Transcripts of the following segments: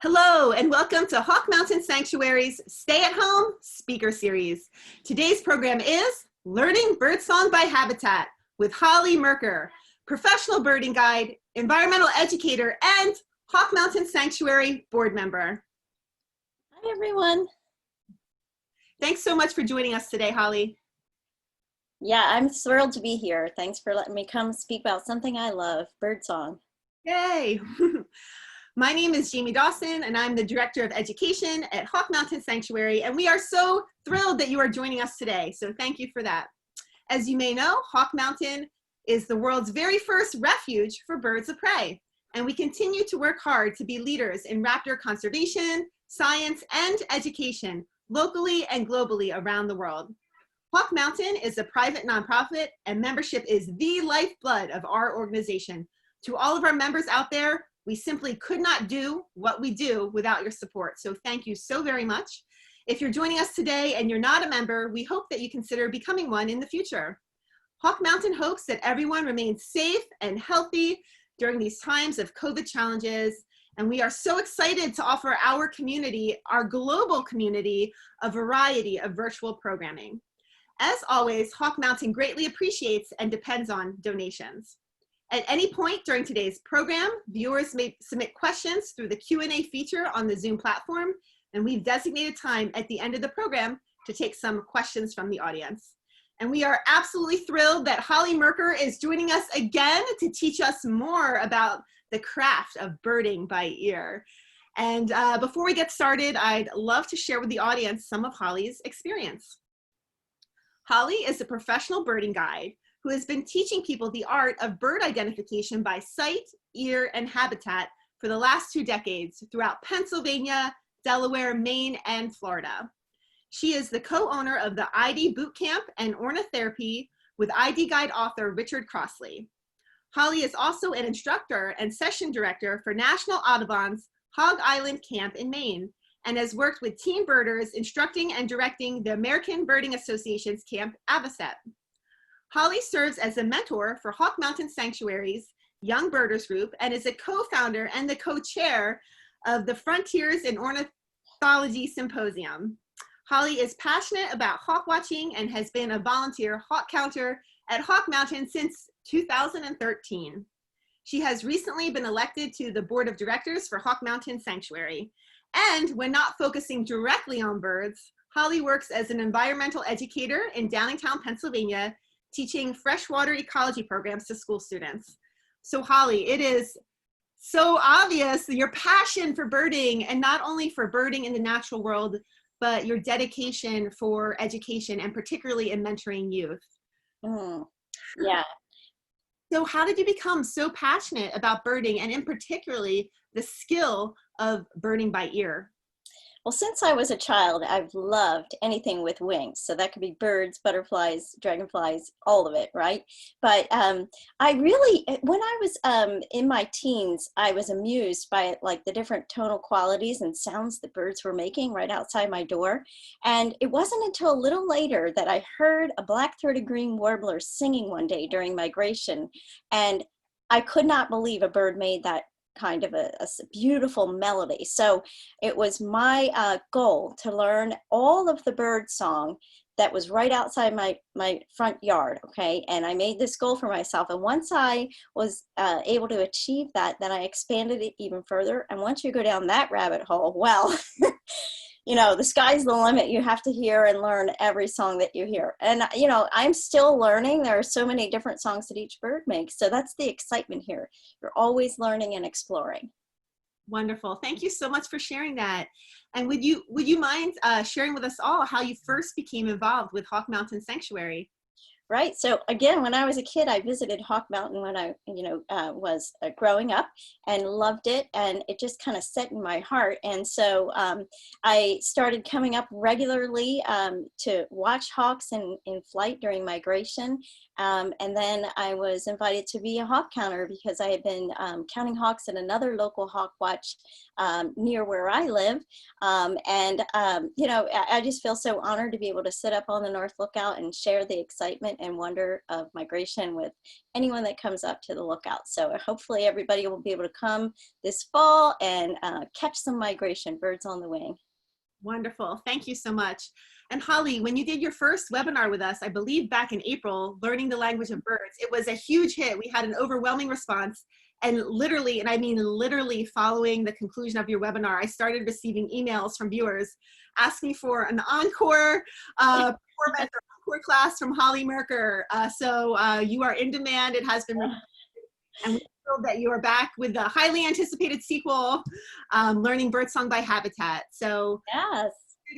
Hello and welcome to Hawk Mountain Sanctuary's Stay at Home Speaker Series. Today's program is Learning Birdsong by Habitat with Holly Merker, professional birding guide, environmental educator, and Hawk Mountain Sanctuary board member. Hi, everyone. Thanks so much for joining us today, Holly. Yeah, I'm thrilled to be here. Thanks for letting me come speak about something I love, birdsong. Yay! My name is Jamie Dawson, and I'm the Director of Education at Hawk Mountain Sanctuary, and we are so thrilled that you are joining us today, so thank you for that. As you may know, Hawk Mountain is the world's very first refuge for birds of prey, and we continue to work hard to be leaders in raptor conservation, science, and education, locally and globally around the world. Hawk Mountain is a private nonprofit, and membership is the lifeblood of our organization. To all of our members out there, we simply could not do what we do without your support. So thank you so very much. If you're joining us today and you're not a member, we hope that you consider becoming one in the future. Hawk Mountain hopes that everyone remains safe and healthy during these times of COVID challenges. And we are so excited to offer our community, our global community, a variety of virtual programming. As always, Hawk Mountain greatly appreciates and depends on donations. At any point during today's program, viewers may submit questions through the Q&A feature on the Zoom platform, and we've designated time at the end of the program to take some questions from the audience. And we are absolutely thrilled that Holly Merker is joining us again to teach us more about the craft of birding by ear. And before we get started, I'd love to share with the audience some of Holly's experience. Holly is a professional birding guide who has been teaching people the art of bird identification by sight, ear, and habitat for the last 2 decades throughout Pennsylvania, Delaware, Maine, and Florida. She is the co-owner of the ID Bootcamp and Ornitherapy with ID Guide author Richard Crossley. Holly is also an instructor and session director for National Audubon's Hog Island Camp in Maine, and has worked with teen birders instructing and directing the American Birding Association's Camp Avocet. Holly serves as a mentor for Hawk Mountain Sanctuary's Young Birders Group and is a co-founder and the co-chair of the Frontiers in Ornithology Symposium. Holly is passionate about hawk watching and has been a volunteer hawk counter at Hawk Mountain since 2013. She has recently been elected to the board of directors for Hawk Mountain Sanctuary. And when not focusing directly on birds, Holly works as an environmental educator in Downingtown, Pennsylvania, teaching freshwater ecology programs to school students. So Holly, it is so obvious your passion for birding, and not only for birding in the natural world, but your dedication for education and particularly in mentoring youth. Yeah. So how did you become so passionate about birding, and in particularly the skill of birding by ear? Well, since I was a child, I've loved anything with wings. So that could be birds, butterflies, dragonflies, all of it, right? But I really, when I was in my teens, I was amused by like the different tonal qualities and sounds that birds were making right outside my door. And it wasn't until a little later that I heard a black-throated green warbler singing one day during migration. And I could not believe a bird made that kind of a beautiful melody. So it was my goal to learn all of the bird song that was right outside my front yard, okay? And I made this goal for myself. And once I was able to achieve that, then I expanded it even further. And once you go down that rabbit hole, well, you know, the sky's the limit. You have to hear and learn every song that you hear. And, you know, I'm still learning. There are so many different songs that each bird makes. So that's the excitement here. You're always learning and exploring. Wonderful. Thank you so much for sharing that. And would you mind sharing with us all how you first became involved with Hawk Mountain Sanctuary? Right. So again, when I was a kid, I visited Hawk Mountain when I, was growing up and loved it. And it just kind of set in my heart. And so I started coming up regularly to watch hawks in flight during migration. And then I was invited to be a hawk counter because I had been counting hawks at another local hawk watch near where I live. I just feel so honored to be able to sit up on the North Lookout and share the excitement excitement and wonder of migration with anyone that comes up to the lookout. So hopefully everybody will be able to come this fall and catch some migration, birds on the wing. Wonderful. Thank you so much. And Holly, when you did your first webinar with us, I believe back in April, learning the language of birds, it was a huge hit. We had an overwhelming response. And literally, and I mean literally, following the conclusion of your webinar, I started receiving emails from viewers asking for an encore performance or encore class from Holly Merker. So you are in demand. It has been, and we're thrilled that you are back with the highly anticipated sequel, Learning Birdsong by Habitat. So yes,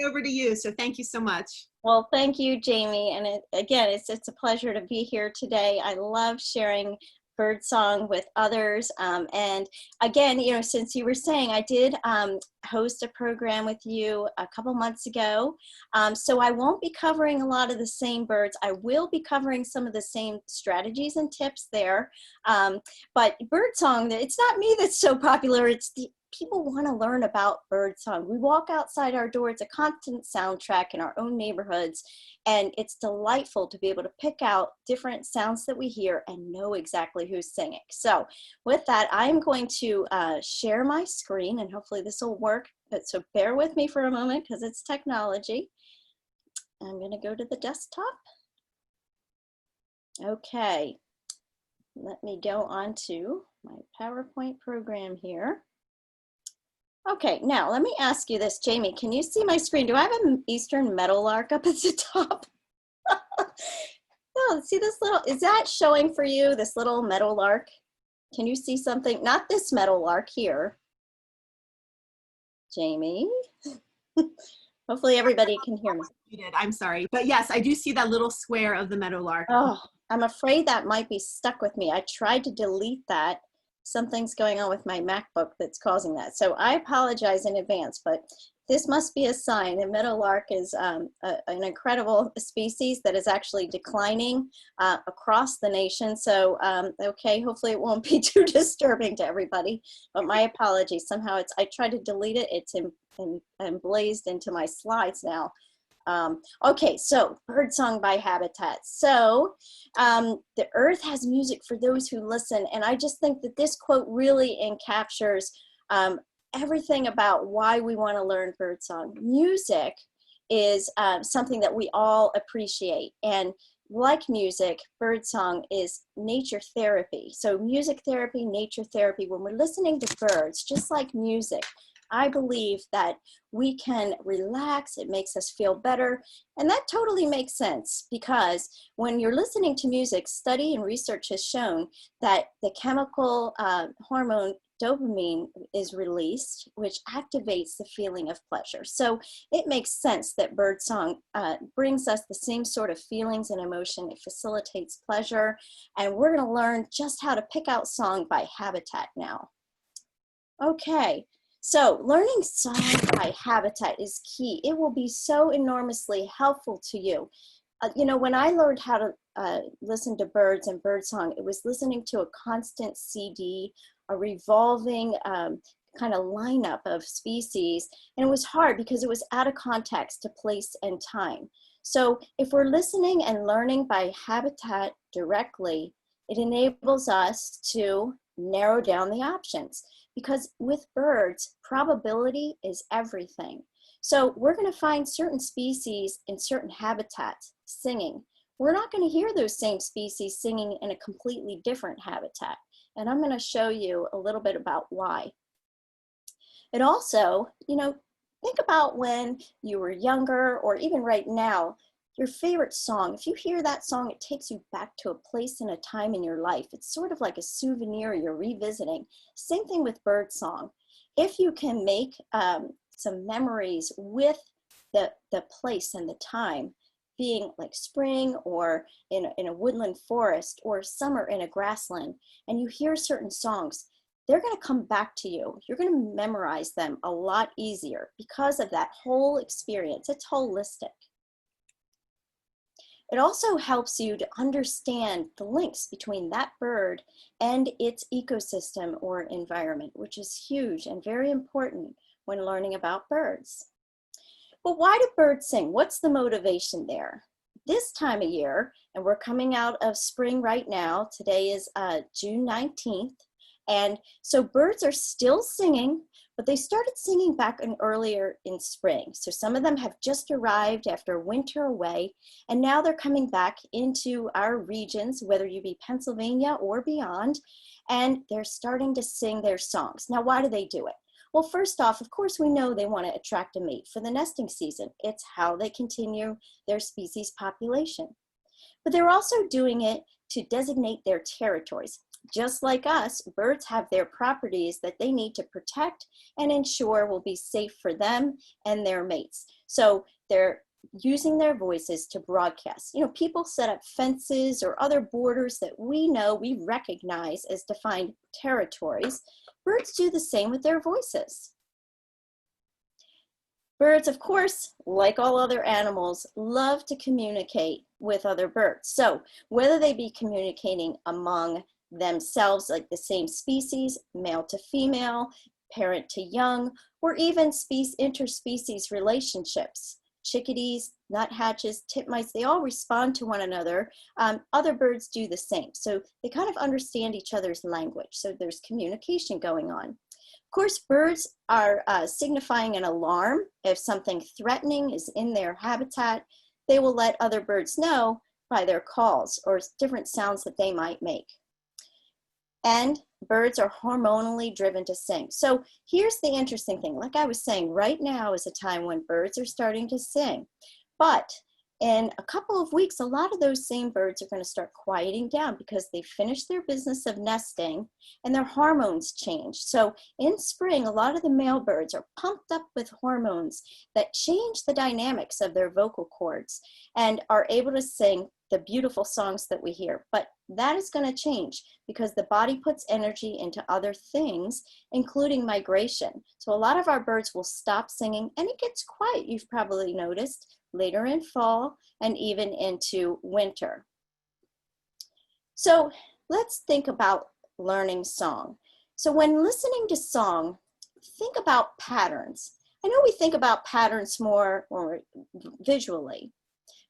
over to you. So thank you so much. Well, thank you, Jamie. And again, it's a pleasure to be here today. I love sharing birdsong with others. And again, you know, since you were saying, I did host a program with you a couple months ago. So I won't be covering a lot of the same birds. I will be covering some of the same strategies and tips there. But birdsong, it's not me that's so popular. It's the people want to learn about birdsong. We walk outside our door. It's a constant soundtrack in our own neighborhoods. And it's delightful to be able to pick out different sounds that we hear and know exactly who's singing. So with that, I'm going to share my screen, and hopefully this will work. So bear with me for a moment because it's technology. I'm going to go to the desktop. Okay, let me go on to my PowerPoint program here. Okay, now let me ask you this, Jamie, can you see my screen? Do I have an eastern meadowlark up at the top? Oh, see this little, is that showing for you, this little meadowlark? Can you see something? Not this meadowlark here. Jamie? Hopefully everybody can hear me. I'm sorry, but yes, I do see that little square of the meadowlark. Oh, I'm afraid that might be stuck with me. I tried to delete that. Something's going on with my MacBook that's causing that. So I apologize in advance, but this must be a sign. The meadowlark is an incredible species that is actually declining across the nation. So, okay, hopefully it won't be too disturbing to everybody, but my apologies. Somehow I tried to delete it. It's emblazed into my slides now. Okay, so Birdsong by Habitat. So the earth has music for those who listen. And I just think that this quote really encaptures everything about why we want to learn birdsong. Music is something that we all appreciate. And like music, birdsong is nature therapy. So music therapy, nature therapy, when we're listening to birds, just like music, I believe that we can relax, it makes us feel better, and that totally makes sense because when you're listening to music, study and research has shown that the chemical hormone dopamine is released, which activates the feeling of pleasure. So it makes sense that birdsong brings us the same sort of feelings and emotion. It facilitates pleasure, and we're going to learn just how to pick out song by Habitat now. Okay. So learning song by Habitat is key. It will be so enormously helpful to you. You know, when I learned how to listen to birds and birdsong, it was listening to a constant CD, a revolving kind of lineup of species. And it was hard because it was out of context to place and time. So if we're listening and learning by Habitat directly, it enables us to narrow down the options. Because with birds, probability is everything. So we're going to find certain species in certain habitats singing. We're not going to hear those same species singing in a completely different habitat. And I'm going to show you a little bit about why. It also, you know, think about when you were younger or even right now, your favorite song. If you hear that song, it takes you back to a place and a time in your life. It's sort of like a souvenir you're revisiting. Same thing with birdsong. If you can make some memories with the place and the time, being like spring or in a woodland forest or summer in a grassland, and you hear certain songs, they're going to come back to you. You're going to memorize them a lot easier because of that whole experience. It's holistic. It also helps you to understand the links between that bird and its ecosystem or environment, which is huge and very important when learning about birds. But why do birds sing? What's the motivation there? this time of year, and we're coming out of spring right now. Today is June 19th. And so birds are still singing, but they started singing back earlier in spring. So some of them have just arrived after winter away, and now they're coming back into our regions, whether you be Pennsylvania or beyond, and they're starting to sing their songs. Now, why do they do it? Well, first off, of course, we know they want to attract a mate for the nesting season. It's how they continue their species population. But they're also doing it to designate their territories. Just like us, birds have their properties that they need to protect and ensure will be safe for them and their mates. So they're using their voices to broadcast. You know, people set up fences or other borders that we know, we recognize as defined territories. Birds do the same with their voices. Birds, of course, like all other animals, love to communicate with other birds. So whether they be communicating among themselves, like the same species, male to female, parent to young, or even interspecies relationships, chickadees, nuthatches, titmice, they all respond to one another. Other birds do the same. So they kind of understand each other's language. So there's communication going on. Of course, birds are signifying an alarm. If something threatening is in their habitat, they will let other birds know by their calls or different sounds that they might make. And birds are hormonally driven to sing. So here's the interesting thing. Like I was saying, right now is a time when birds are starting to sing. But in a couple of weeks, a lot of those same birds are going to start quieting down because they finished their business of nesting and their hormones change. So in spring, a lot of the male birds are pumped up with hormones that change the dynamics of their vocal cords and are able to sing the beautiful songs that we hear. But that is going to change because the body puts energy into other things, including migration. So a lot of our birds will stop singing and it gets quiet, you've probably noticed, later in fall and even into winter. So let's think about learning song. So when listening to song, think about patterns. I know we think about patterns more or visually,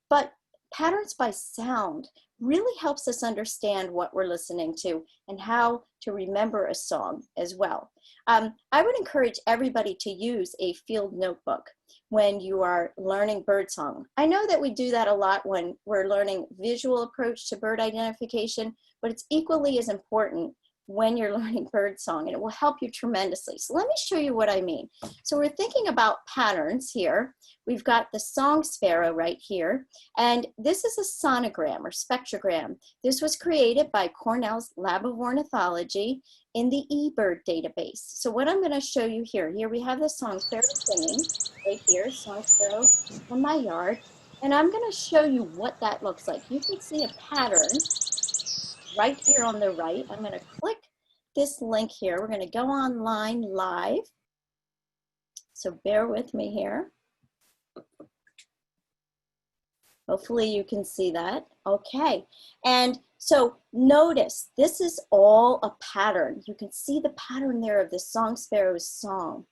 but patterns by sound really helps us understand what we're listening to and how to remember a song as well. I would encourage everybody to use a field notebook when you are learning birdsong. I know that we do that a lot when we're learning visual approach to bird identification, but it's equally as important when you're learning birdsong, and it will help you tremendously. So let me show you what I mean. So we're thinking about patterns here. We've got the song sparrow right here, and this is a sonogram or spectrogram. This was created by Cornell's Lab of Ornithology in the eBird database. So what I'm going to show you here we have the song sparrow singing right here, song sparrow from my yard, and I'm going to show you what that looks like. You can see a pattern right here on the right. I'm going to click this link here. We're going to go online live. So bear with me here. Hopefully you can see that. Okay. And so notice this is all a pattern. You can see the pattern there of the song sparrow's song.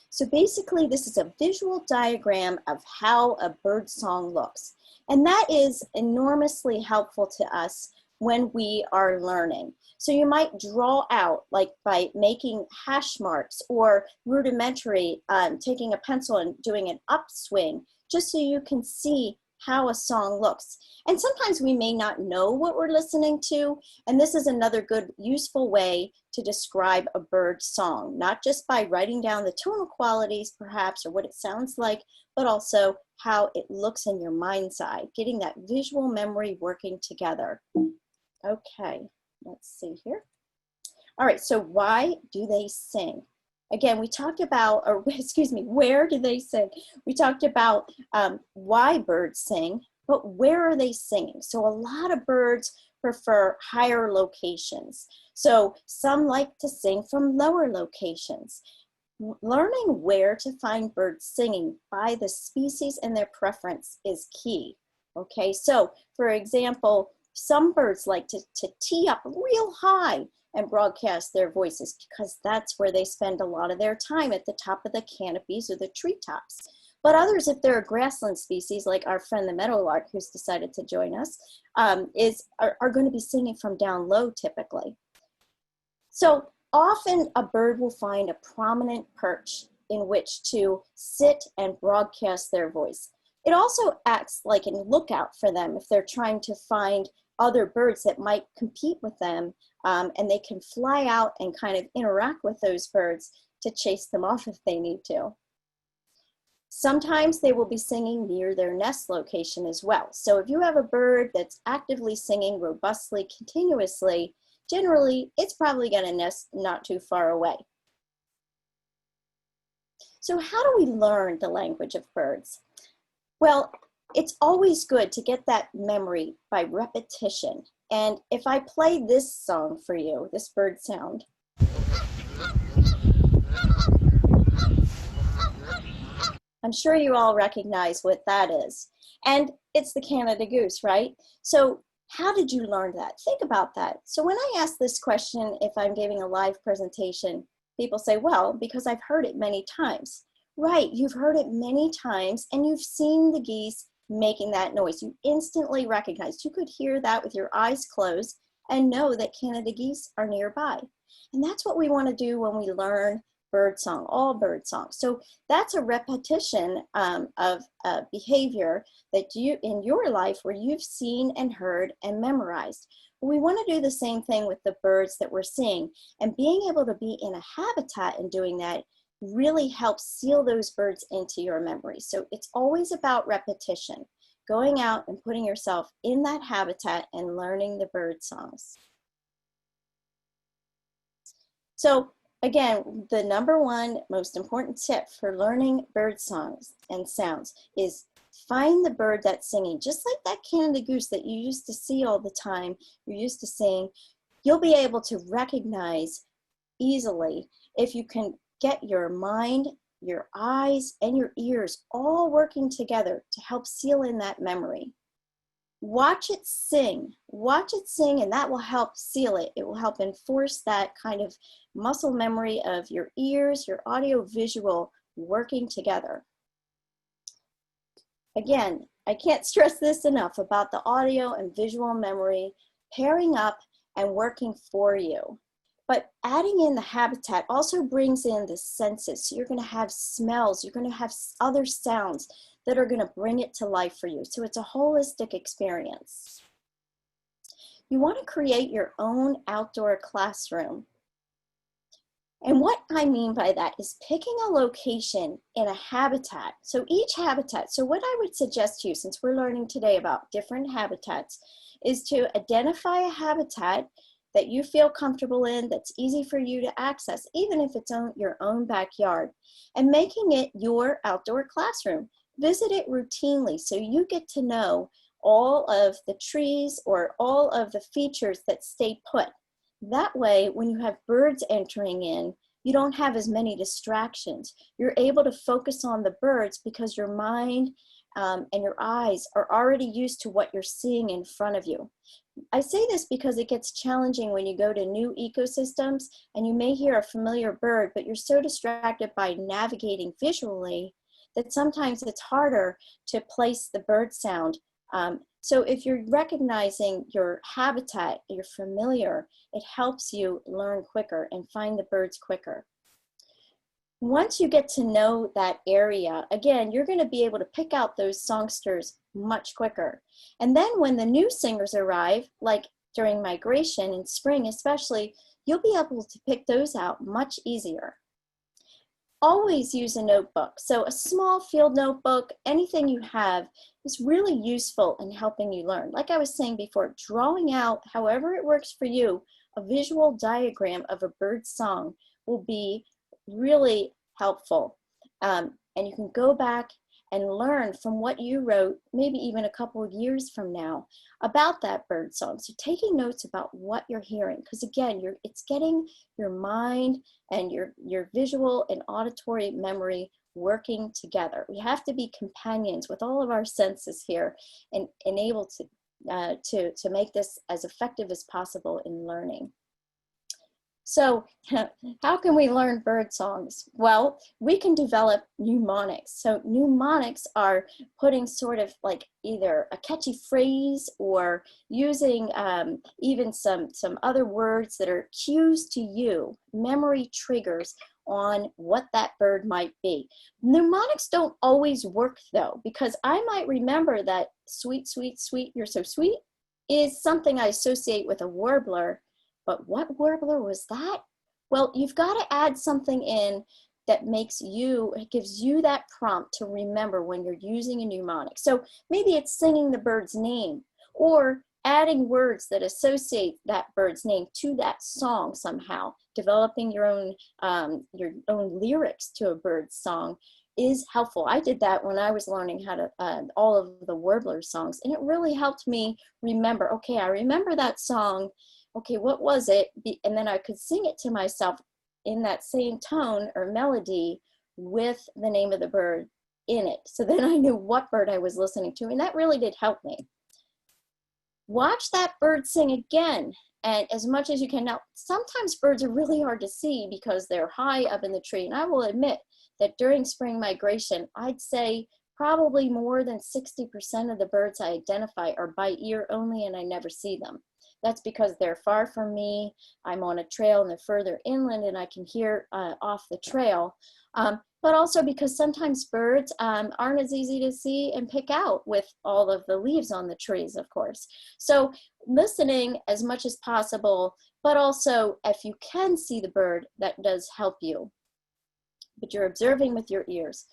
So basically, this is a visual diagram of how a bird song looks. And that is enormously helpful to us when we are learning. So you might draw out, like by making hash marks or rudimentary, taking a pencil and doing an upswing, just so you can see how a song looks. And sometimes we may not know what we're listening to, and this is another good, useful way to describe a bird song, not just by writing down the tonal qualities perhaps or what it sounds like, but also how it looks in your mind's eye, getting that visual memory working together. Okay, let's see here. All right, so why do they sing? Again, we talked about, or excuse me, where do they sing? We talked about why birds sing, but where are they singing? So a lot of birds prefer higher locations. So some like to sing from lower locations. Learning where to find birds singing by the species and their preference is key. Okay, so for example, Some birds like to tee up real high and broadcast their voices because that's where they spend a lot of their time, at the top of the canopies or the treetops. But others, if they're a grassland species, like our friend the meadowlark, who's decided to join us, are going to be singing from down low typically. So often a bird will find a prominent perch in which to sit and broadcast their voice. It also acts like a lookout for them if they're trying to find other birds that might compete with them, and they can fly out and kind of interact with those birds to chase them off if they need to. Sometimes they will be singing near their nest location as well. So if you have a bird that's actively singing robustly, continuously, generally it's probably going to nest not too far away. So how do we learn the language of birds? Well, it's always good to get that memory by repetition. And if I play this song for you, this bird sound, I'm sure you all recognize what that is. And it's the Canada goose, right? So how did you learn that? Think about that. So when I ask this question, if I'm giving a live presentation, people say, well, because I've heard it many times. Right, you've heard it many times and you've seen the geese making that noise. You instantly recognized. You could hear that with your eyes closed and know that Canada geese are nearby. And that's what we want to do when we learn birdsong, all birdsong. So that's a repetition of behavior that you, in your life, where you've seen and heard and memorized. We want to do the same thing with the birds that we're seeing, and being able to be in a habitat and doing that really helps seal those birds into your memory. So it's always about repetition, going out and putting yourself in that habitat and learning the bird songs. So again, the number one most important tip for learning bird songs and sounds is find the bird that's singing. Just like that Canada goose that you used to see all the time, you're used to seeing, you'll be able to recognize easily if you can get your mind, your eyes, and your ears all working together to help seal in that memory. Watch it sing, and that will help seal it. It will help enforce that kind of muscle memory of your ears, your audio visual working together. Again, I can't stress this enough about the audio and visual memory pairing up and working for you. But adding in the habitat also brings in the senses. So you're going to have smells, you're going to have other sounds that are going to bring it to life for you. So it's a holistic experience. You want to create your own outdoor classroom. And what I mean by that is picking a location in a habitat. So each habitat, so what I would suggest to you, since we're learning today about different habitats, is to identify a habitat that you feel comfortable in, that's easy for you to access, even if it's your own backyard, and making it your outdoor classroom. Visit it routinely so you get to know all of the trees or all of the features that stay put. That way, when you have birds entering in, you don't have as many distractions. You're able to focus on the birds because your mind and your eyes are already used to what you're seeing in front of you. I say this because it gets challenging when you go to new ecosystems and you may hear a familiar bird, but you're so distracted by navigating visually that sometimes it's harder to place the bird sound. So if you're recognizing your habitat, you're familiar, it helps you learn quicker and find the birds quicker. Once you get to know that area, again, you're going to be able to pick out those songsters much quicker. And then when the new singers arrive, like during migration in spring especially, you'll be able to pick those out much easier. Always use a notebook. So a small field notebook, anything you have, is really useful in helping you learn. Like I was saying before, drawing out, however it works for you, a visual diagram of a bird's song will be really helpful. And you can go back and learn from what you wrote, maybe even a couple of years from now, about that bird song. So taking notes about what you're hearing, because again, it's getting your mind and your visual and auditory memory working together. We have to be companions with all of our senses here and able to to make this as effective as possible in learning. So how can we learn bird songs? Well, we can develop mnemonics. So mnemonics are putting sort of like either a catchy phrase or using even some other words that are cues to you, memory triggers on what that bird might be. Mnemonics don't always work though, because I might remember that sweet, sweet, sweet, you're so sweet is something I associate with a warbler. But what warbler was that? Well, you've got to add something in that gives you that prompt to remember when you're using a mnemonic. So maybe it's singing the bird's name or adding words that associate that bird's name to that song somehow. Developing your own lyrics to a bird's song is helpful. I did that when I was learning how to all of the warbler songs, and it really helped me remember, okay, I remember that song. Okay, what was it? And then I could sing it to myself in that same tone or melody with the name of the bird in it. So then I knew what bird I was listening to, and that really did help me. Watch that bird sing again, and as much as you can. Now, sometimes birds are really hard to see because they're high up in the tree, and I will admit that during spring migration, I'd say probably more than 60% of the birds I identify are by ear only, and I never see them. That's because they're far from me. I'm on a trail and they're further inland and I can hear off the trail. But also because sometimes birds aren't as easy to see and pick out with all of the leaves on the trees, of course. So listening as much as possible, but also if you can see the bird, that does help you. But you're observing with your ears.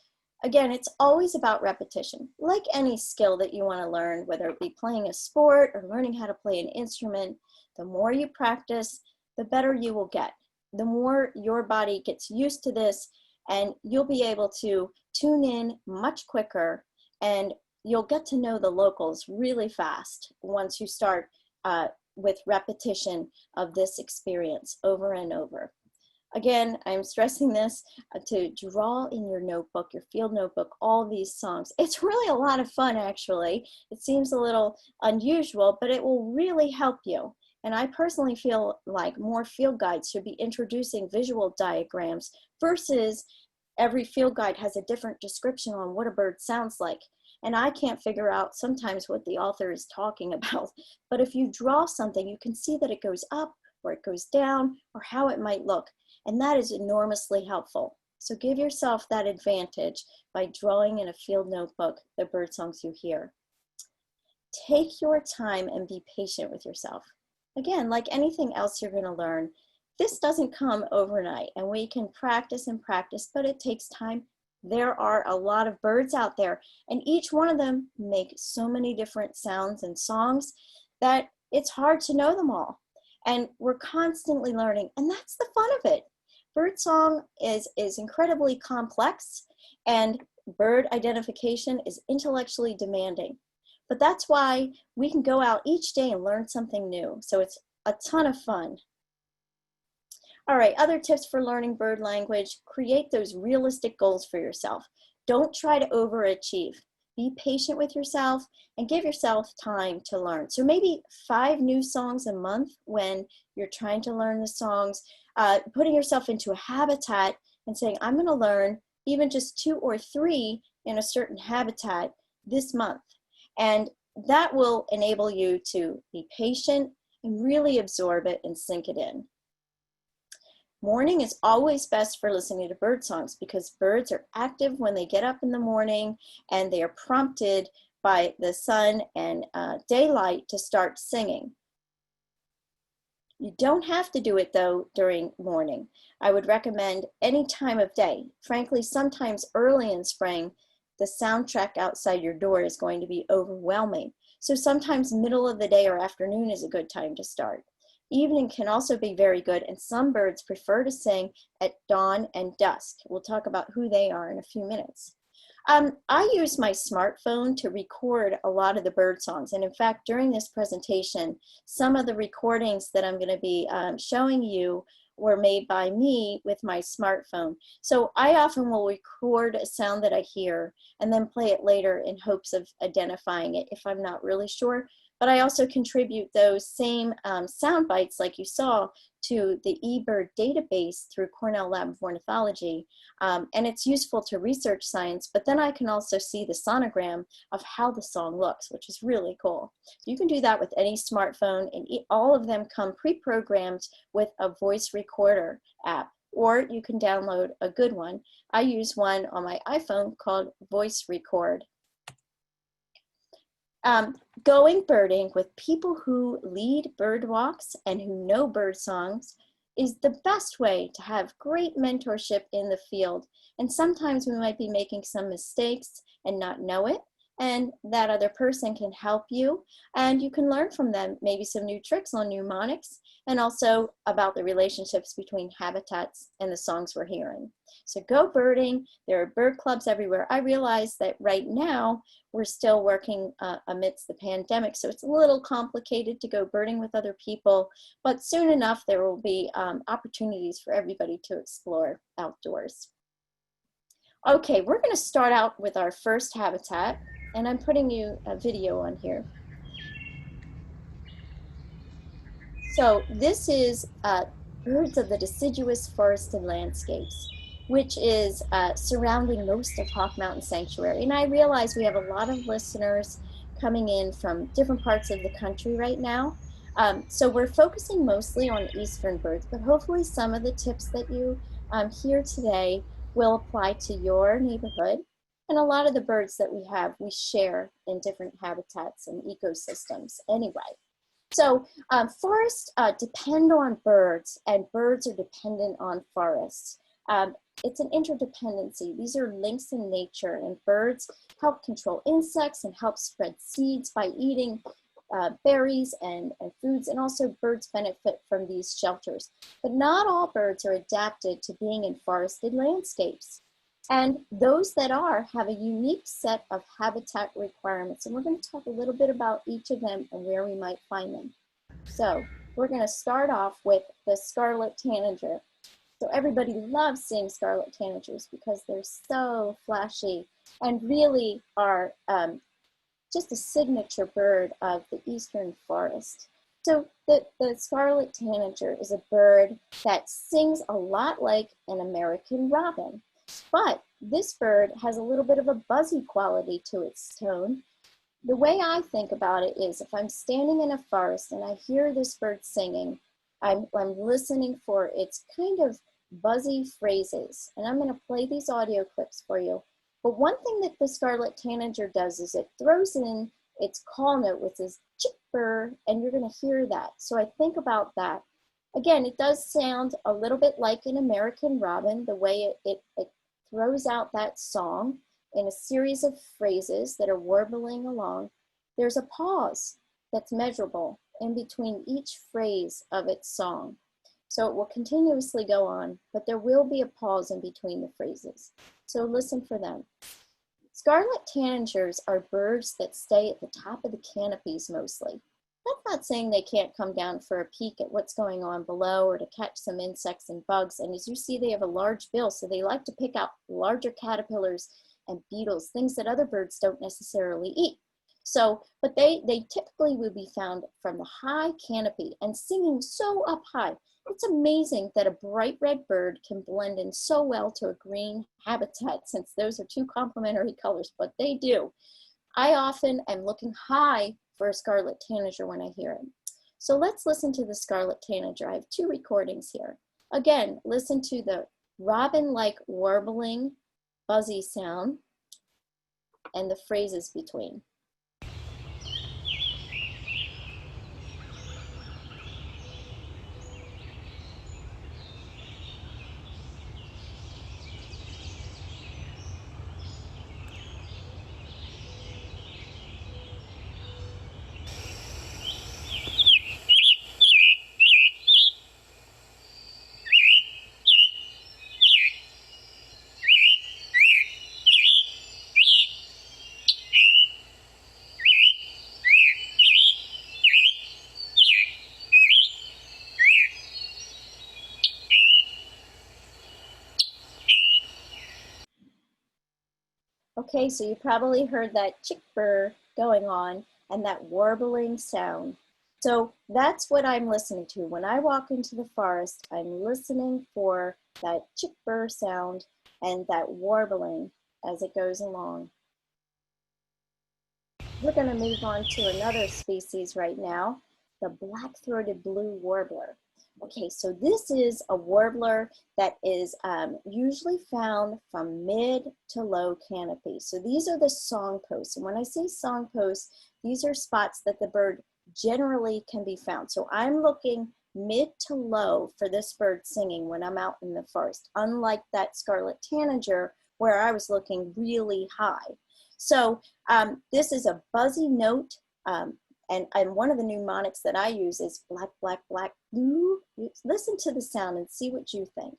Again, it's always about repetition. Like any skill that you want to learn, whether it be playing a sport or learning how to play an instrument, the more you practice, the better you will get. The more your body gets used to this, and you'll be able to tune in much quicker, and you'll get to know the locals really fast once you start with repetition of this experience over and over. Again, I'm stressing this to draw in your notebook, your field notebook, all these songs. It's really a lot of fun, actually. It seems a little unusual, but it will really help you. And I personally feel like more field guides should be introducing visual diagrams versus every field guide has a different description on what a bird sounds like. And I can't figure out sometimes what the author is talking about. But if you draw something, you can see that it goes up or it goes down or how it might look. And that is enormously helpful. So give yourself that advantage by drawing in a field notebook the bird songs you hear. Take your time and be patient with yourself. Again, like anything else you're going to learn, this doesn't come overnight, and we can practice and practice, but it takes time. There are a lot of birds out there, and each one of them make so many different sounds and songs that it's hard to know them all. And we're constantly learning, and that's the fun of it. Birdsong is incredibly complex, and bird identification is intellectually demanding. But that's why we can go out each day and learn something new. So it's a ton of fun. All right, other tips for learning bird language: create those realistic goals for yourself. Don't try to overachieve. Be patient with yourself and give yourself time to learn. So maybe 5 new songs a month when you're trying to learn the songs, putting yourself into a habitat and saying, I'm going to learn even just 2 or 3 in a certain habitat this month. And that will enable you to be patient and really absorb it and sink it in. Morning is always best for listening to bird songs because birds are active when they get up in the morning and they are prompted by the sun and daylight to start singing. You don't have to do it though during morning. I would recommend any time of day. Frankly, sometimes early in spring, the soundtrack outside your door is going to be overwhelming. So sometimes middle of the day or afternoon is a good time to start. Evening can also be very good, and some birds prefer to sing at dawn and dusk. We'll talk about who they are in a few minutes. I use my smartphone to record a lot of the bird songs, and in fact, during this presentation, some of the recordings that I'm going to be showing you were made by me with my smartphone. So I often will record a sound that I hear and then play it later in hopes of identifying it if I'm not really sure. but I also contribute those same sound bites like you saw to the eBird database through Cornell Lab of Ornithology. And it's useful to research science, but then I can also see the sonogram of how the song looks, which is really cool. You can do that with any smartphone, and all of them come pre-programmed with a voice recorder app, or you can download a good one. I use one on my iPhone called Voice Record. Going birding with people who lead bird walks and who know bird songs is the best way to have great mentorship in the field. And sometimes we might be making some mistakes and not know it, and that other person can help you, and you can learn from them maybe some new tricks on mnemonics, and also about the relationships between habitats and the songs we're hearing. So go birding. There are bird clubs everywhere. I realize that right now we're still working amidst the pandemic, so it's a little complicated to go birding with other people, but soon enough there will be opportunities for everybody to explore outdoors. Okay, we're going to start out with our first habitat, and I'm putting you a video on here. So this is birds of the deciduous forested landscapes, which is surrounding most of Hawk Mountain Sanctuary. And I realize we have a lot of listeners coming in from different parts of the country right now. So we're focusing mostly on eastern birds, but hopefully some of the tips that you hear today will apply to your neighborhood. And a lot of the birds that we have, we share in different habitats and ecosystems anyway. So forests depend on birds, and birds are dependent on forests. It's an interdependency. These are links in nature, and birds help control insects and help spread seeds by eating berries and foods, and also birds benefit from these shelters. But not all birds are adapted to being in forested landscapes. And those that are have a unique set of habitat requirements. And we're going to talk a little bit about each of them and where we might find them. So we're going to start off with the scarlet tanager. So everybody loves seeing scarlet tanagers because they're so flashy and really are just a signature bird of the eastern forest. So the scarlet tanager is a bird that sings a lot like an American robin. But this bird has a little bit of a buzzy quality to its tone. The way I think about it is if I'm standing in a forest and I hear this bird singing, I'm listening for its kind of buzzy phrases. And I'm going to play these audio clips for you. But one thing that the scarlet tanager does is it throws in its call note, which is chipper, and you're going to hear that. So I think about that. Again, it does sound a little bit like an American robin, the way it throws out that song in a series of phrases that are warbling along. There's a pause that's measurable in between each phrase of its song. So it will continuously go on, but there will be a pause in between the phrases. So listen for them. Scarlet tanagers are birds that stay at the top of the canopies mostly. That's not saying they can't come down for a peek at what's going on below or to catch some insects and bugs. And as you see, they have a large bill, so they like to pick out larger caterpillars and beetles, things that other birds don't necessarily eat. So, but they typically will be found from the high canopy and singing so up high. It's amazing that a bright red bird can blend in so well to a green habitat, since those are two complementary colors, but they do. I often am looking high for a scarlet tanager when I hear it. So let's listen to the scarlet tanager. I have two recordings here. Again, listen to the robin-like warbling, buzzy sound and the phrases between. Okay, so you probably heard that chipper going on, and that warbling sound. So that's what I'm listening to. When I walk into the forest, I'm listening for that chipper sound and that warbling as it goes along. We're going to move on to another species right now, the black-throated blue warbler. Okay, so this is a warbler that is usually found from mid to low canopy. So these are the song posts. And when I say song posts, these are spots that the bird generally can be found. So I'm looking mid to low for this bird singing when I'm out in the forest, unlike that scarlet tanager where I was looking really high. So this is a buzzy note, and one of the mnemonics that I use is black, black, black, blue. Listen to the sound and see what you think.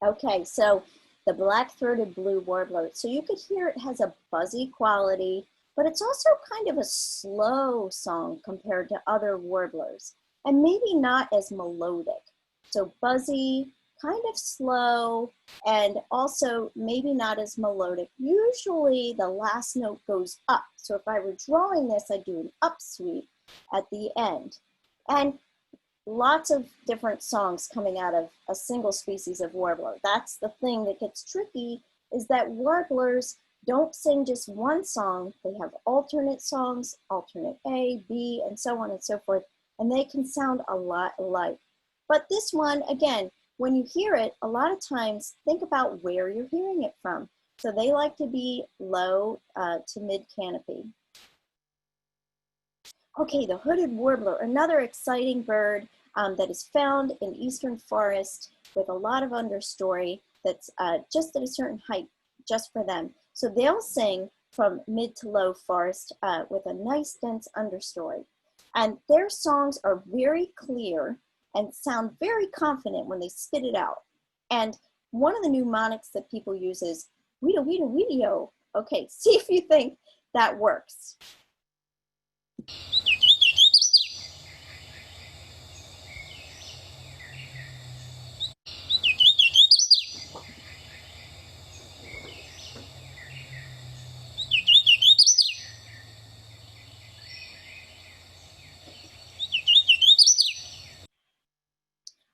Okay, so the black-throated blue warbler. So you could hear it has a buzzy quality, but it's also kind of a slow song compared to other warblers, and maybe not as melodic. So buzzy, kind of slow, and also maybe not as melodic. Usually the last note goes up. So if I were drawing this, I'd do an upsweep at the end. And lots of different songs coming out of a single species of warbler. That's the thing that gets tricky, is that warblers don't sing just one song. They have alternate songs, alternate A, B, and so on and so forth, and they can sound a lot alike. But this one, again, when you hear it, a lot of times think about where you're hearing it from. So they like to be low to mid canopy. Okay, the hooded warbler, another exciting bird that is found in eastern forest with a lot of understory that's just at a certain height just for them. So they'll sing from mid to low forest with a nice dense understory. And their songs are very clear and sound very confident when they spit it out. And one of the mnemonics that people use is weeda, weeda, weedio. Okay, see if you think that works.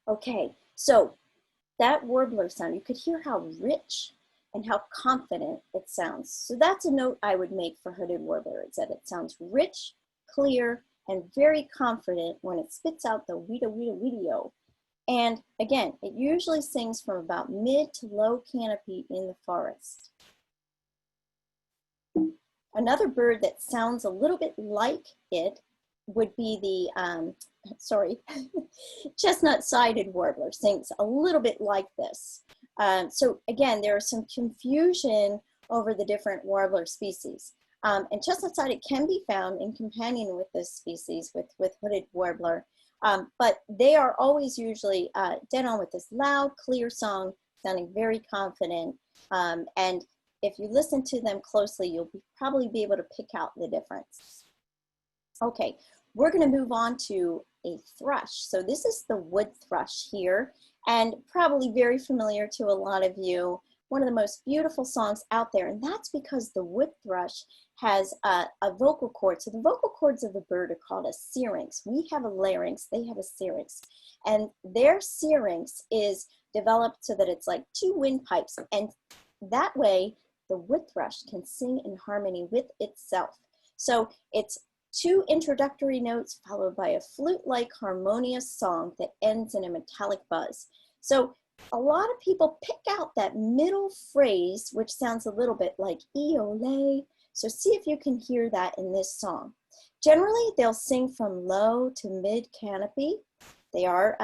Okay, so that warbler sound, you could hear how rich and how confident it sounds. So that's a note I would make for hooded warbler, is that it sounds rich, clear, and very confident when it spits out the weeda, weeda, weedio. And again, it usually sings from about mid to low canopy in the forest. Another bird that sounds a little bit like it would be the, chestnut-sided warbler, sings a little bit like this. So again, there is some confusion over the different warbler species. And chestnut-sided can be found in companion with this species, with hooded warbler. But they are always usually dead on with this loud, clear song, sounding very confident. And if you listen to them closely, you'll probably be able to pick out the difference. Okay, we're going to move on to a thrush. So this is the wood thrush here, and probably very familiar to a lot of you. One of the most beautiful songs out there, and that's because the wood thrush has a vocal cord. So the vocal cords of the bird are called a syrinx. We have a larynx, they have a syrinx. And their syrinx is developed so that it's like two windpipes, and that way the wood thrush can sing in harmony with itself. So it's two introductory notes followed by a flute-like harmonious song that ends in a metallic buzz. So a lot of people pick out that middle phrase, which sounds a little bit like "Eole." So see if you can hear that in this song. Generally, they'll sing from low to mid canopy. They are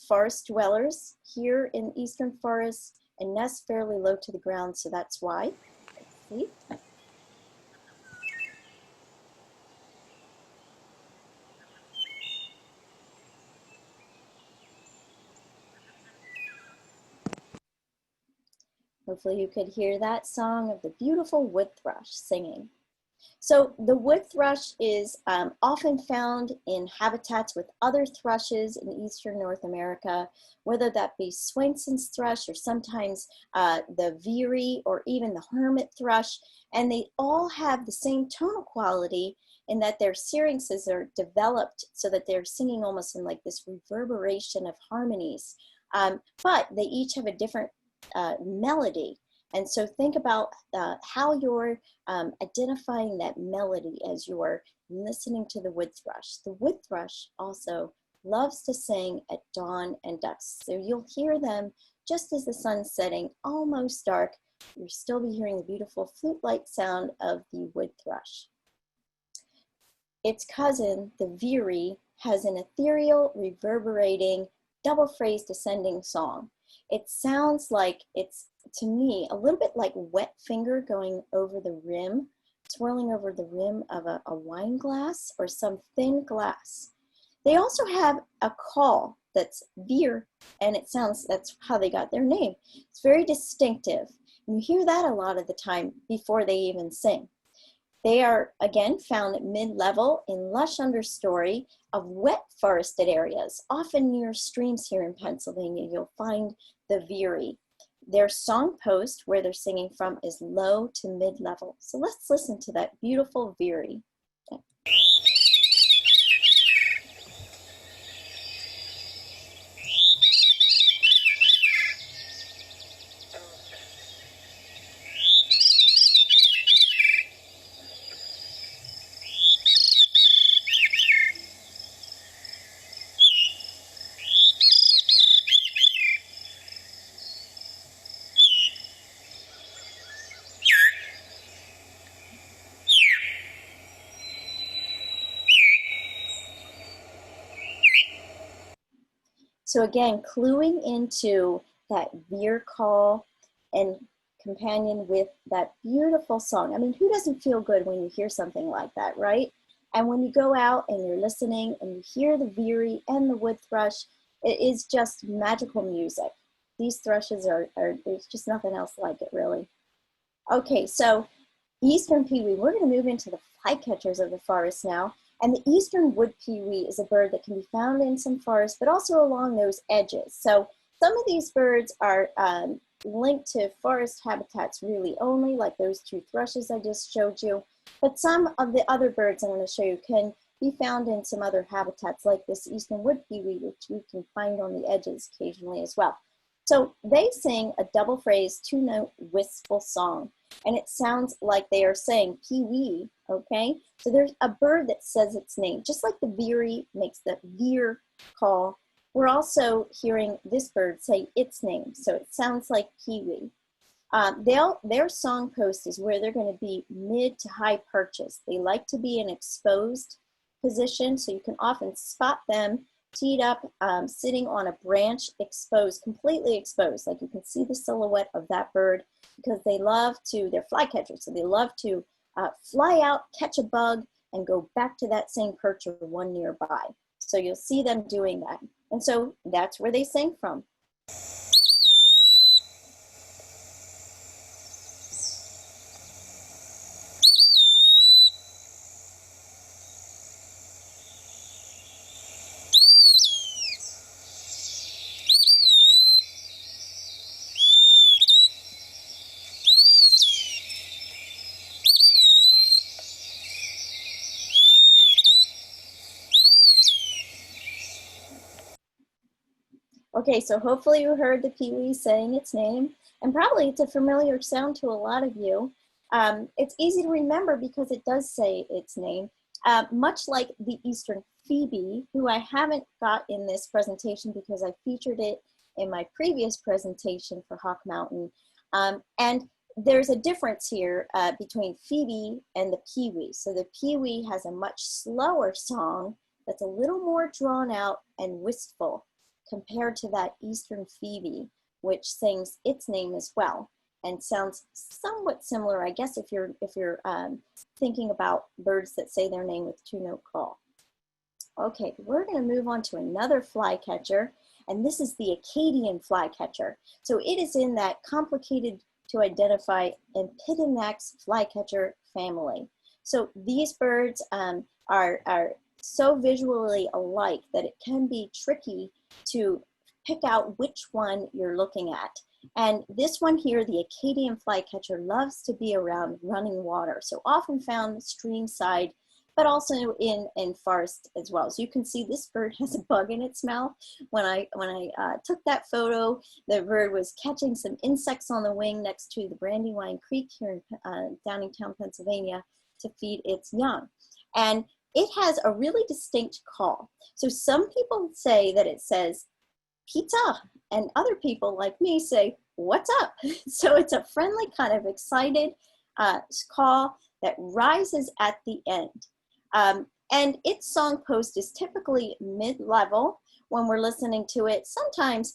forest dwellers here in eastern forests and nest fairly low to the ground, so that's why. Let's see. Hopefully you could hear that song of the beautiful wood thrush singing. So the wood thrush is often found in habitats with other thrushes in eastern North America, whether that be Swainson's thrush or sometimes the veery or even the hermit thrush. And they all have the same tonal quality in that their syrinxes are developed so that they're singing almost in like this reverberation of harmonies. But they each have a different melody. And so think about how you're identifying that melody as you're listening to the wood thrush. The wood thrush also loves to sing at dawn and dusk. So you'll hear them just as the sun's setting, almost dark. You'll still be hearing the beautiful flute-like sound of the wood thrush. Its cousin, the veery, has an ethereal, reverberating, double-phrased descending song. It sounds like it's, to me, a little bit like wet finger going over the rim, swirling over the rim of a wine glass or some thin glass. They also have a call that's veer, and it sounds, that's how they got their name. It's very distinctive. And you hear that a lot of the time before they even sing. They are, again, found at mid-level in lush understory of wet forested areas, often near streams here in Pennsylvania. You'll find the veery. Their song post, where they're singing from, is low to mid-level. So let's listen to that beautiful veery. Okay. So again, cluing into that veer call and companion with that beautiful song. I mean, who doesn't feel good when you hear something like that, right? And when you go out and you're listening and you hear the veery and the wood thrush, it is just magical music. These thrushes there's just nothing else like it, really. Okay, so eastern peewee, we're going to move into the flycatchers of the forest now. And the eastern wood peewee is a bird that can be found in some forests, but also along those edges. So some of these birds are linked to forest habitats really only, like those two thrushes I just showed you. But some of the other birds I'm going to show you can be found in some other habitats, like this eastern wood peewee, which we can find on the edges occasionally as well. So they sing a double phrase, two-note wistful song. And it sounds like they are saying peewee, okay? So there's a bird that says its name, just like the veery makes the veer call. We're also hearing this bird say its name, so it sounds like peewee. Their song post is where they're going to be mid to high perches. They like to be in exposed position, so you can often spot them teed up, sitting on a branch, exposed, completely exposed. Like you can see the silhouette of that bird because they love to, they're flycatchers, so they love to fly out, catch a bug, and go back to that same perch or one nearby. So you'll see them doing that. And so that's where they sing from. Okay, so hopefully you heard the peewee saying its name, and probably it's a familiar sound to a lot of you. It's easy to remember because it does say its name, much like the eastern phoebe, who I haven't got in this presentation because I featured it in my previous presentation for Hawk Mountain. And there's a difference here between phoebe and the peewee. So the peewee has a much slower song that's a little more drawn out and wistful. compared to that eastern phoebe, which sings its name as well and sounds somewhat similar, I guess, if you're thinking about birds that say their name with two-note call. Okay, we're going to move on to another flycatcher, and this is the Acadian flycatcher. So it is in that complicated to identify Empidonax flycatcher family. So these birds are so visually alike that it can be tricky to pick out which one you're looking at. And this one here, the Acadian flycatcher, loves to be around running water, so often found stream side, but also in forest as well. So you can see this bird has a bug in its mouth. When I took that photo, the bird was catching some insects on the wing next to the Brandywine Creek here in Downingtown, Pennsylvania, to feed its young. And it has a really distinct call. So some people say that it says pizza, and other people like me say, what's up? So it's a friendly kind of excited call that rises at the end. And its song post is typically mid-level when we're listening to it. Sometimes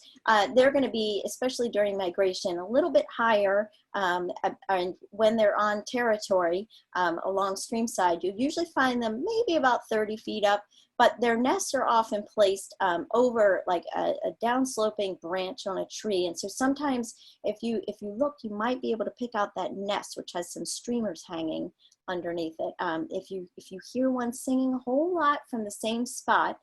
they're going to be, especially during migration, a little bit higher, and when they're on territory along stream side, you usually find them maybe about 30 feet up, but their nests are often placed over like a downsloping branch on a tree. And so sometimes if you look, you might be able to pick out that nest, which has some streamers hanging underneath it. If you hear one singing a whole lot from the same spot,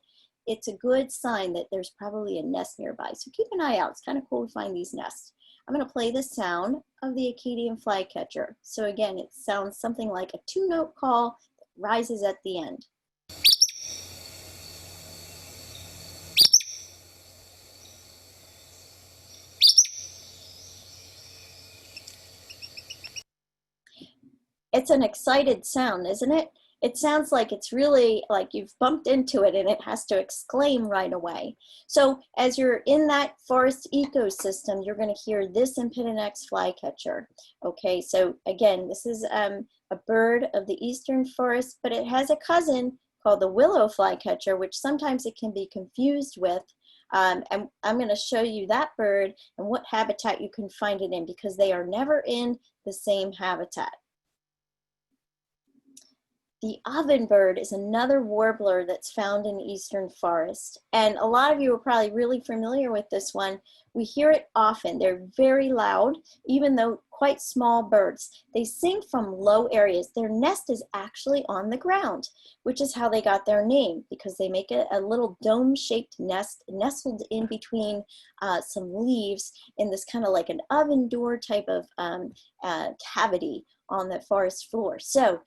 it's a good sign that there's probably a nest nearby. So keep an eye out. It's kind of cool to find these nests. I'm going to play the sound of the Acadian flycatcher. So again, it sounds something like a two-note call that rises at the end. It's an excited sound, isn't it? It sounds like it's really like you've bumped into it and it has to exclaim right away. So as you're in that forest ecosystem, you're going to hear this Empidonax flycatcher. Okay, so again, this is a bird of the eastern forest, but it has a cousin called the willow flycatcher, which sometimes it can be confused with. And I'm going to show you that bird and what habitat you can find it in, because they are never in the same habitat. The ovenbird is another warbler that's found in the eastern forest. And a lot of you are probably really familiar with this one. We hear it often. They're very loud, even though quite small birds. They sing from low areas. Their nest is actually on the ground, which is how they got their name, because they make a little dome-shaped nest nestled in between some leaves in this kind of like an oven door type of cavity on the forest floor. So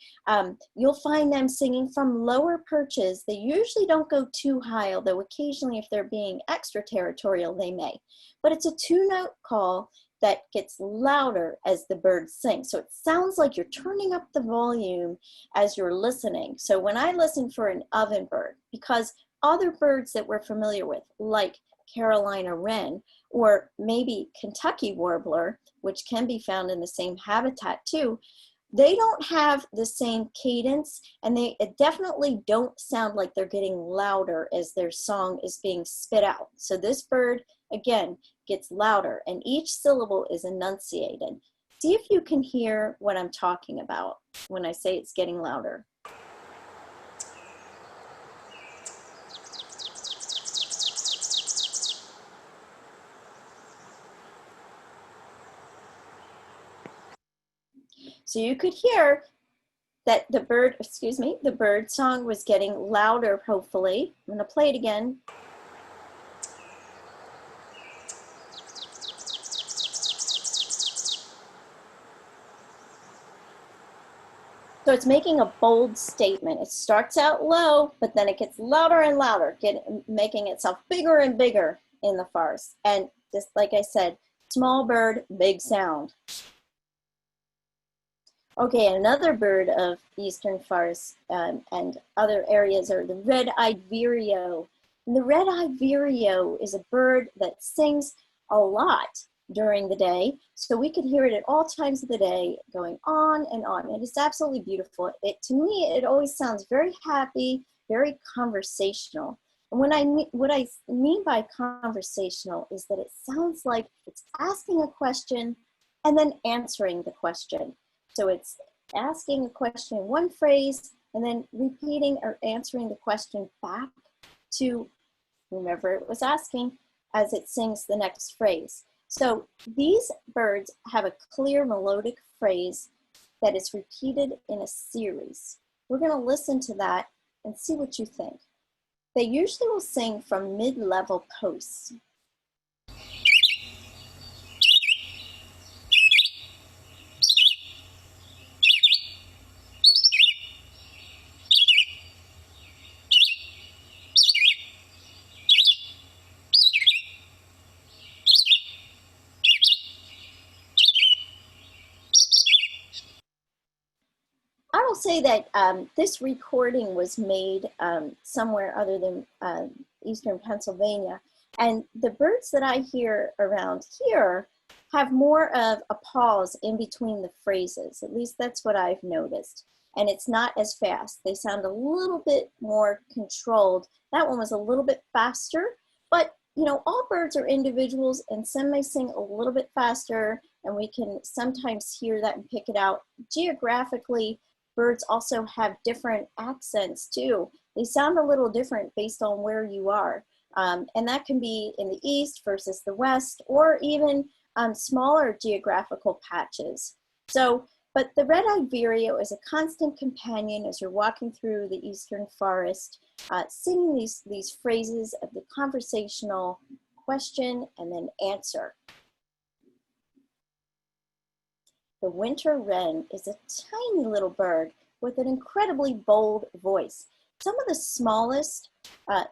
you'll find them singing from lower perches. They usually don't go too high, although occasionally if they're being extra territorial, they may. But it's a two-note call that gets louder as the birds sing. So it sounds like you're turning up the volume as you're listening. So when I listen for an ovenbird, because other birds that we're familiar with, like Carolina wren, or maybe Kentucky warbler, which can be found in the same habitat too, they don't have the same cadence, and they definitely don't sound like they're getting louder as their song is being spit out. So this bird, again, gets louder, and each syllable is enunciated. See if you can hear what I'm talking about when I say it's getting louder. So you could hear that the bird song was getting louder, hopefully. I'm going to play it again. So it's making a bold statement. It starts out low, but then it gets louder and louder, making itself bigger and bigger in the forest. And just like I said, small bird, big sound. Okay, another bird of eastern forests and other areas are the red-eyed vireo. And the red-eyed vireo is a bird that sings a lot during the day, so we could hear it at all times of the day, going on and on. And it's absolutely beautiful. To me, it always sounds very happy, very conversational. And what I mean by conversational is that it sounds like it's asking a question and then answering the question. So it's asking a question in one phrase and then repeating or answering the question back to whomever it was asking as it sings the next phrase. So these birds have a clear melodic phrase that is repeated in a series. We're going to listen to that and see what you think. They usually will sing from mid-level posts. I will say that this recording was made somewhere other than eastern Pennsylvania, and the birds that I hear around here have more of a pause in between the phrases. At least that's what I've noticed. And it's not as fast. They sound a little bit more controlled. That one was a little bit faster, but you know, all birds are individuals, and some may sing a little bit faster, and we can sometimes hear that and pick it out. Geographically, birds also have different accents too. They sound a little different based on where you are. And that can be in the east versus the west, or even smaller geographical patches. So, but the red-eyed vireo is a constant companion as you're walking through the eastern forest, singing these phrases of the conversational question and then answer. The winter wren is a tiny little bird with an incredibly bold voice. Some of the smallest,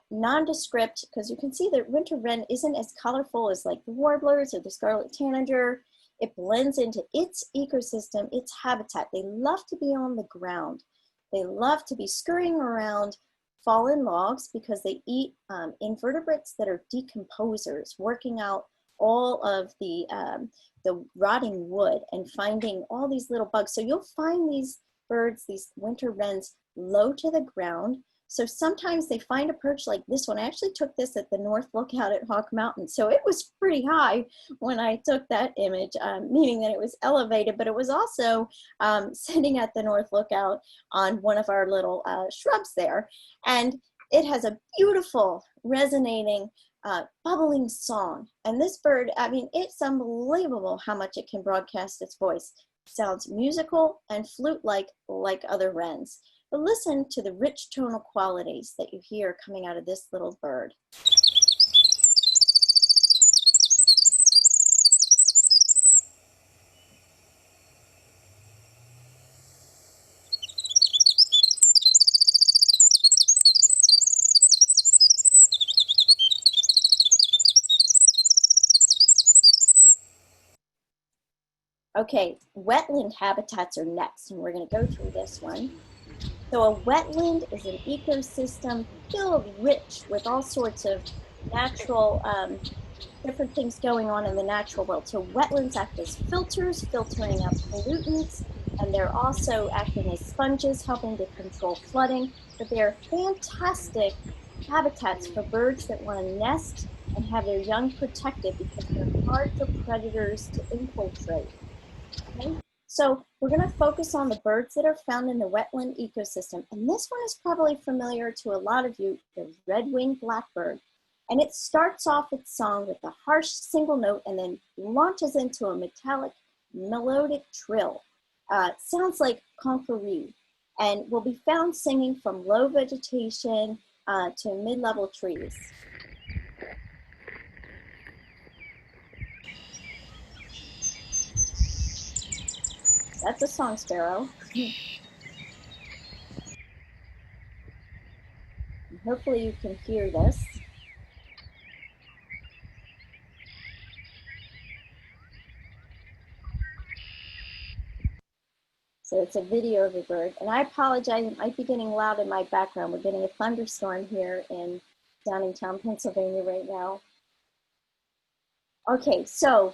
nondescript, because you can see that winter wren isn't as colorful as like the warblers or the scarlet tanager. It blends into its ecosystem, its habitat. They love to be on the ground. They love to be scurrying around fallen logs because they eat invertebrates that are decomposers, working out all of the rotting wood and finding all these little bugs. So you'll find these birds, these winter wrens, low to the ground. So sometimes they find a perch like this one. I actually took this at the North Lookout at Hawk Mountain. So it was pretty high when I took that image, meaning that it was elevated, but it was also sitting at the North Lookout on one of our little shrubs there. And it has a beautiful resonating bubbling song. And this bird, I mean, it's unbelievable how much it can broadcast its voice. It sounds musical and flute-like like other wrens. But listen to the rich tonal qualities that you hear coming out of this little bird. Okay, wetland habitats are next, and we're going to go through this one. So a wetland is an ecosystem filled rich with all sorts of natural, different things going on in the natural world. So wetlands act as filters, filtering out pollutants, and they're also acting as sponges, helping to control flooding. But they're fantastic habitats for birds that want to nest and have their young protected because they're hard for predators to infiltrate. Okay? So we're going to focus on the birds that are found in the wetland ecosystem. And this one is probably familiar to a lot of you, the red-winged blackbird. And it starts off its song with a harsh single note and then launches into a metallic melodic trill. Sounds like conqueree, and will be found singing from low vegetation to mid-level trees. That's a song sparrow. Hopefully you can hear this. So it's a video of a bird. And I apologize, it might be getting loud in my background. We're getting a thunderstorm here in Downingtown, Pennsylvania right now. Okay, so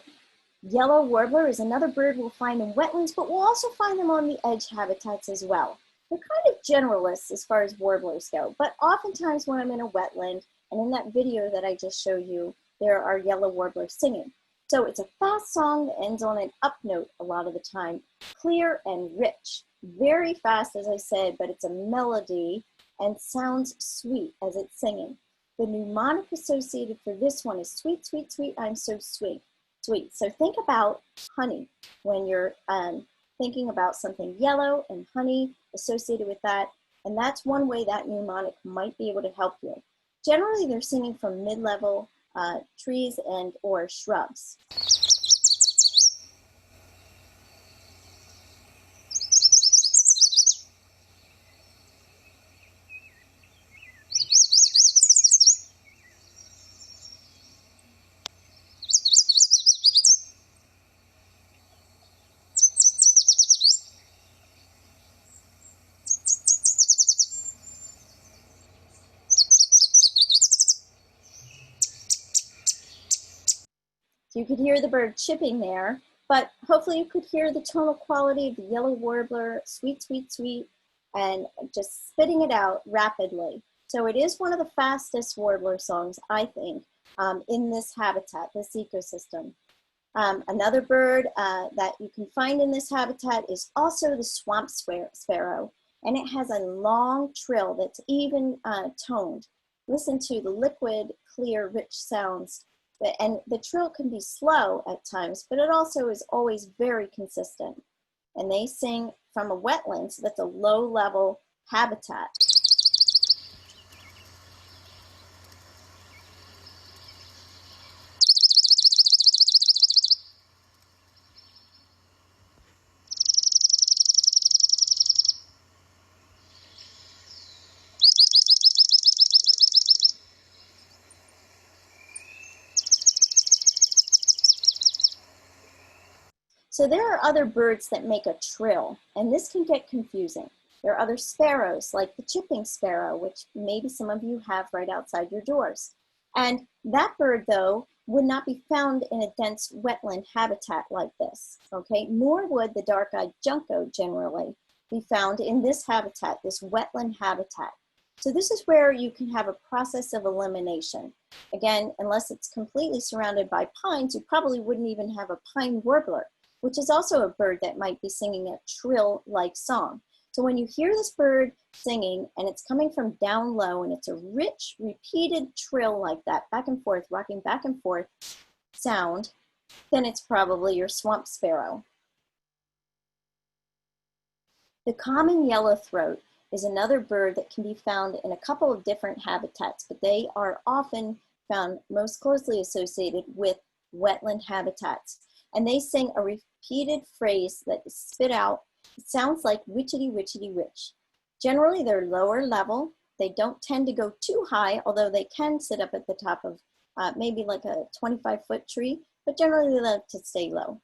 yellow warbler is another bird we'll find in wetlands, but we'll also find them on the edge habitats as well. They're kind of generalists as far as warblers go, but oftentimes when I'm in a wetland, and in that video that I just showed you, there are yellow warblers singing. So it's a fast song that ends on an up note a lot of the time, clear and rich, very fast as I said, but it's a melody and sounds sweet as it's singing. The mnemonic associated for this one is sweet, sweet, sweet, I'm so sweet, sweet. So think about honey when you're thinking about something yellow and honey associated with that, and that's one way that mnemonic might be able to help you. Generally, they're singing from mid-level trees and or shrubs. So you could hear the bird chirping there, but hopefully you could hear the tonal quality of the yellow warbler, sweet, sweet, sweet, and just spitting it out rapidly. So it is one of the fastest warbler songs, I think, in this habitat, this ecosystem. Another bird that you can find in this habitat is also the swamp sparrow, and it has a long trill that's even toned. Listen to the liquid, clear, rich sounds. And the trill can be slow at times, but it also is always very consistent. And they sing from a wetland, so that's a low-level habitat. So there are other birds that make a trill, and this can get confusing. There are other sparrows, like the chipping sparrow, which maybe some of you have right outside your doors. And that bird, though, would not be found in a dense wetland habitat like this, okay? Nor would the dark-eyed junco generally be found in this habitat, this wetland habitat. So this is where you can have a process of elimination. Again, unless it's completely surrounded by pines, you probably wouldn't even have a pine warbler, which is also a bird that might be singing a trill-like song. So when you hear this bird singing and it's coming from down low and it's a rich, repeated trill like that, back and forth, rocking back and forth sound, then it's probably your swamp sparrow. The common yellowthroat is another bird that can be found in a couple of different habitats, but they are often found most closely associated with wetland habitats. And they sing a repeated phrase that is spit out. It sounds like witchety, witchety, witch. Generally, they're lower level. They don't tend to go too high, although they can sit up at the top of maybe like a 25-foot tree, but generally they like to stay low.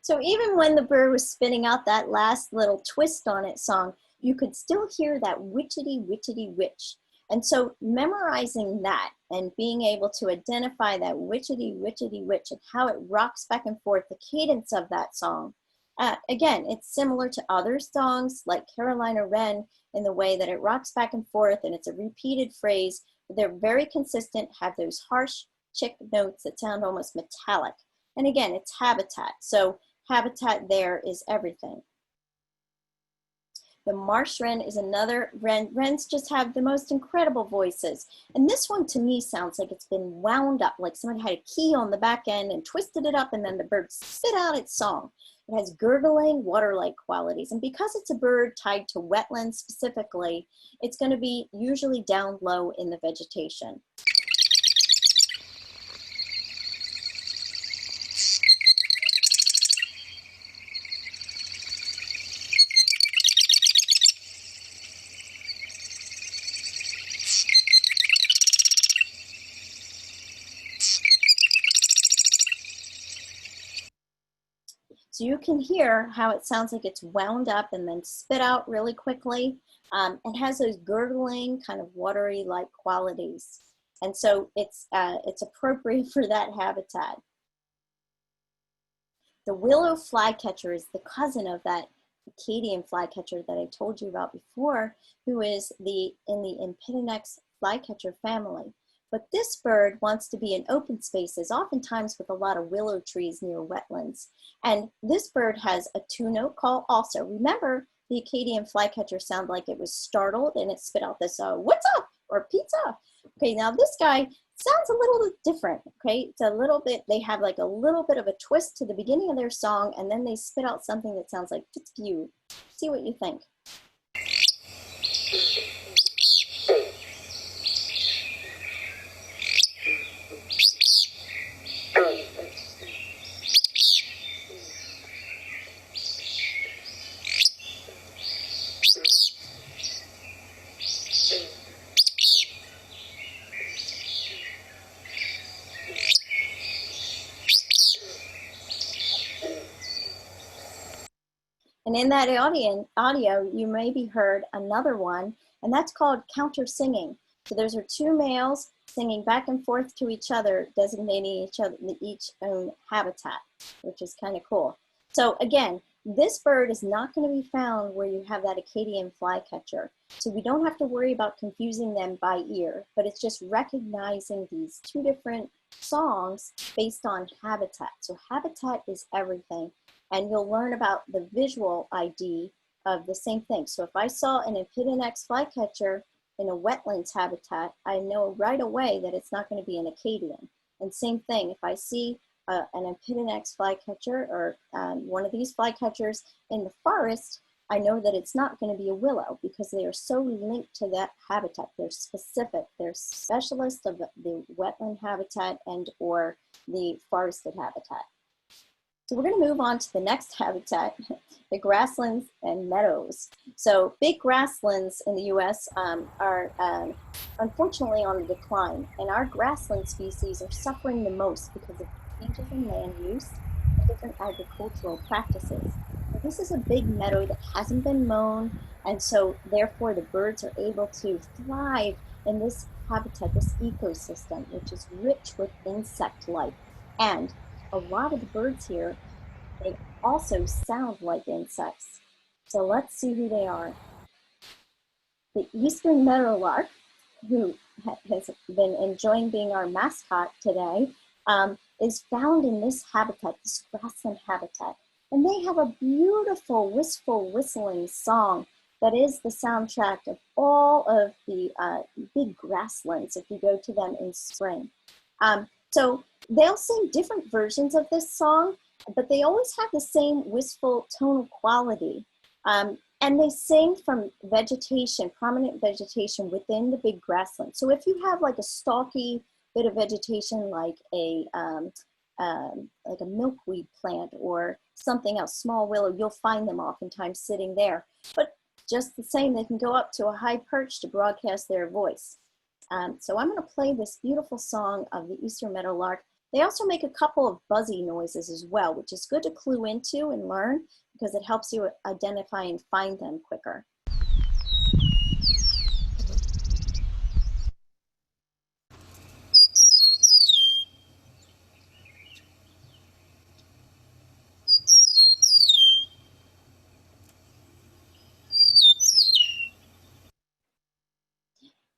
So even when the bird was spinning out that last little twist on its song, you could still hear that witchety, witchety, witch. And so memorizing that and being able to identify that witchety, witchety, witch and how it rocks back and forth, the cadence of that song. Again, it's similar to other songs like Carolina Wren in the way that it rocks back and forth and it's a repeated phrase. They're very consistent, have those harsh chick notes that sound almost metallic. And again, it's habitat. So habitat there is everything. The marsh wren is another wren. Wrens just have the most incredible voices. And this one to me sounds like it's been wound up, like someone had a key on the back end and twisted it up and then the bird spit out its song. It has gurgling, water-like qualities. And because it's a bird tied to wetlands specifically, it's going to be usually down low in the vegetation. So you can hear how it sounds like it's wound up and then spit out really quickly. And has those gurgling, kind of watery-like qualities. And so it's appropriate for that habitat. The willow flycatcher is the cousin of that Acadian flycatcher that I told you about before, who is in the Empidonex flycatcher family. But this bird wants to be in open spaces, oftentimes with a lot of willow trees near wetlands. And this bird has a two-note call also. Remember, the Acadian flycatcher sounded like it was startled and it spit out this, what's up, or pizza. Okay, now this guy sounds a little bit different, okay? It's a little bit, they have like a little bit of a twist to the beginning of their song, and then they spit out something that sounds like Fitzpew. See what you think. And in that audio, you maybe heard another one, and that's called counter singing. So those are two males singing back and forth to each other, designating each own habitat, which is kind of cool. So again, this bird is not going to be found where you have that Acadian flycatcher. So we don't have to worry about confusing them by ear, but it's just recognizing these two different songs based on habitat. So habitat is everything. And you'll learn about the visual ID of the same thing. So if I saw an Empidonex flycatcher in a wetlands habitat, I know right away that it's not going to be an Acadian. And same thing, if I see an Empidonex flycatcher or one of these flycatchers in the forest, I know that it's not going to be a willow because they are so linked to that habitat. They're specific. They're specialists of the wetland habitat and or the forested habitat. So we're going to move on to the next habitat, the grasslands and meadows. So big grasslands in the U.S. Are unfortunately on the decline, and our grassland species are suffering the most because of changes in land use and different agricultural practices. So this is a big meadow that hasn't been mown, and so therefore the birds are able to thrive in this habitat, this ecosystem, which is rich with insect life. And a lot of the birds here, they also sound like insects. So let's see who they are. The eastern meadowlark, who has been enjoying being our mascot today, is found in this habitat, this grassland habitat. And they have a beautiful, wistful whistling song that is the soundtrack of all of the big grasslands if you go to them in spring. So they'll sing different versions of this song, but they always have the same wistful tonal quality. And they sing from vegetation, prominent vegetation within the big grassland. So if you have like a stalky bit of vegetation like a milkweed plant or something else, small willow, you'll find them oftentimes sitting there. But just the same, they can go up to a high perch to broadcast their voice. So I'm going to play this beautiful song of the eastern meadowlark. They also make a couple of buzzy noises as well, which is good to clue into and learn because it helps you identify and find them quicker.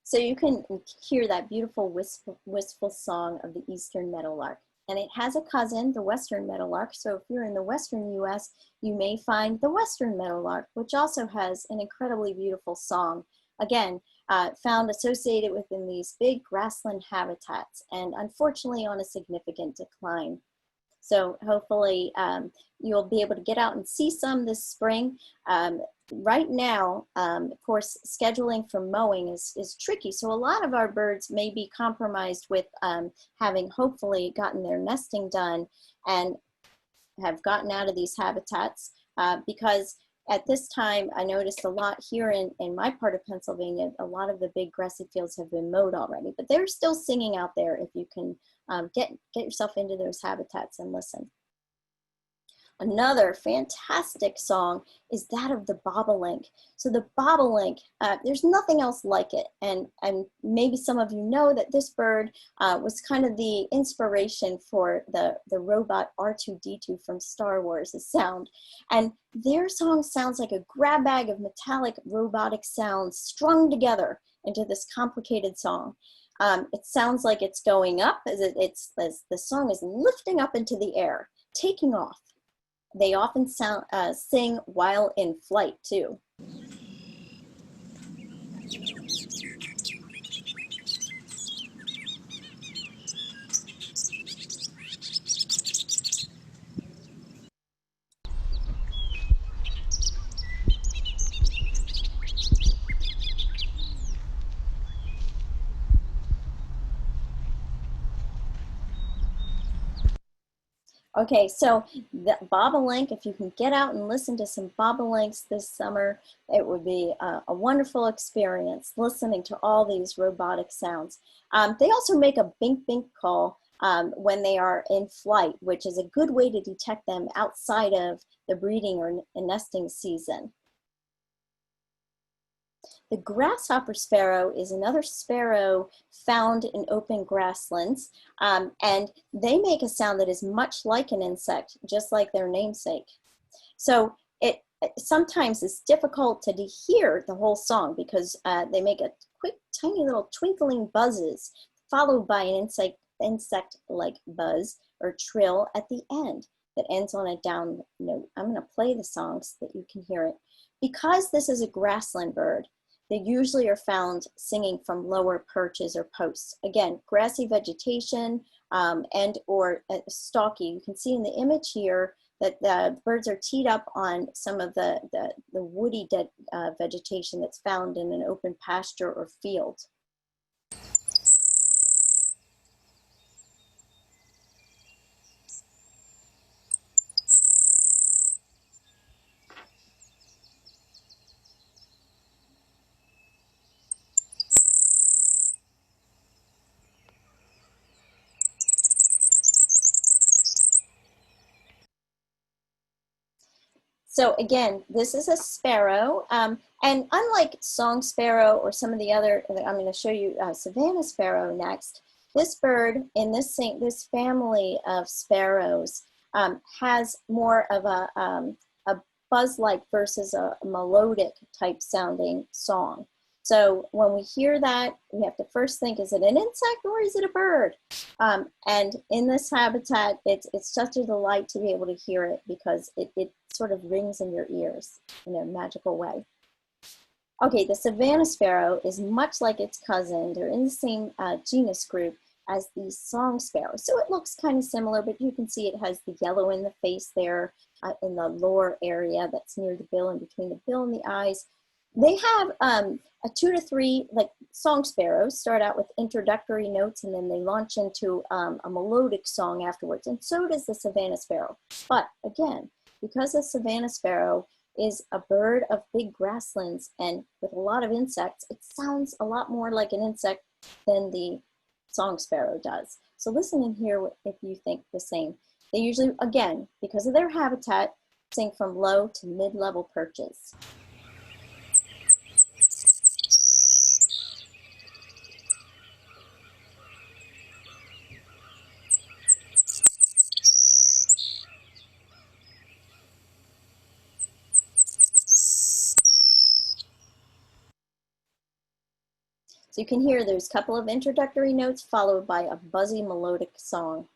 So you can hear that beautiful wistful song of the eastern meadowlark. And it has a cousin, the western meadowlark. So if you're in the western US, you may find the western meadowlark, which also has an incredibly beautiful song. Again, found associated within these big grassland habitats and unfortunately on a significant decline. So hopefully you'll be able to get out and see some this spring. Right now, of course, scheduling for mowing is tricky. So a lot of our birds may be compromised with having hopefully gotten their nesting done and have gotten out of these habitats because at this time, I noticed a lot here in my part of Pennsylvania, a lot of the big grassy fields have been mowed already, but they're still singing out there if you can get yourself into those habitats and listen. Another fantastic song is that of the bobolink. So the bobolink, there's nothing else like it. And maybe some of you know that this bird was kind of the inspiration for the robot R2-D2 from Star Wars' sound. And their song sounds like a grab bag of metallic robotic sounds strung together into this complicated song. It sounds like it's going up as the song is lifting up into the air, taking off. They often sing while in flight too. Okay, so the bobolink, if you can get out and listen to some bobolinks this summer, it would be a wonderful experience listening to all these robotic sounds. They also make a bink bink call when they are in flight, which is a good way to detect them outside of the breeding or nesting season. The grasshopper sparrow is another sparrow found in open grasslands, and they make a sound that is much like an insect, just like their namesake. So it sometimes is difficult to hear the whole song because they make a quick, tiny little twinkling buzzes, followed by an insect-like buzz or trill at the end that ends on a down note. I'm going to play the song so that you can hear it. Because this is a grassland bird, they usually are found singing from lower perches or posts. Again, grassy vegetation and or stalky. You can see in the image here that the birds are teed up on some of the woody vegetation that's found in an open pasture or field. So again, this is a sparrow, and unlike song sparrow or some of the other, I'm going to show you Savannah sparrow next. This bird in this family of sparrows has more of a buzz-like versus a melodic type sounding song. So when we hear that, we have to first think, is it an insect or is it a bird? And in this habitat, it's such a delight to be able to hear it because it sort of rings in your ears in a magical way. Okay, the Savannah sparrow is much like its cousin. They're in the same genus group as the song sparrow. So it looks kind of similar, but you can see it has the yellow in the face there in the lower area that's near the bill and between the bill and the eyes. They have a 2 to 3, like song sparrows, start out with introductory notes and then they launch into a melodic song afterwards. And so does the Savannah sparrow. But again, because the Savannah sparrow is a bird of big grasslands and with a lot of insects, it sounds a lot more like an insect than the song sparrow does. So listen and hear if you think the same. They usually, again, because of their habitat, sing from low to mid-level perches. So you can hear there's a couple of introductory notes followed by a buzzy melodic song.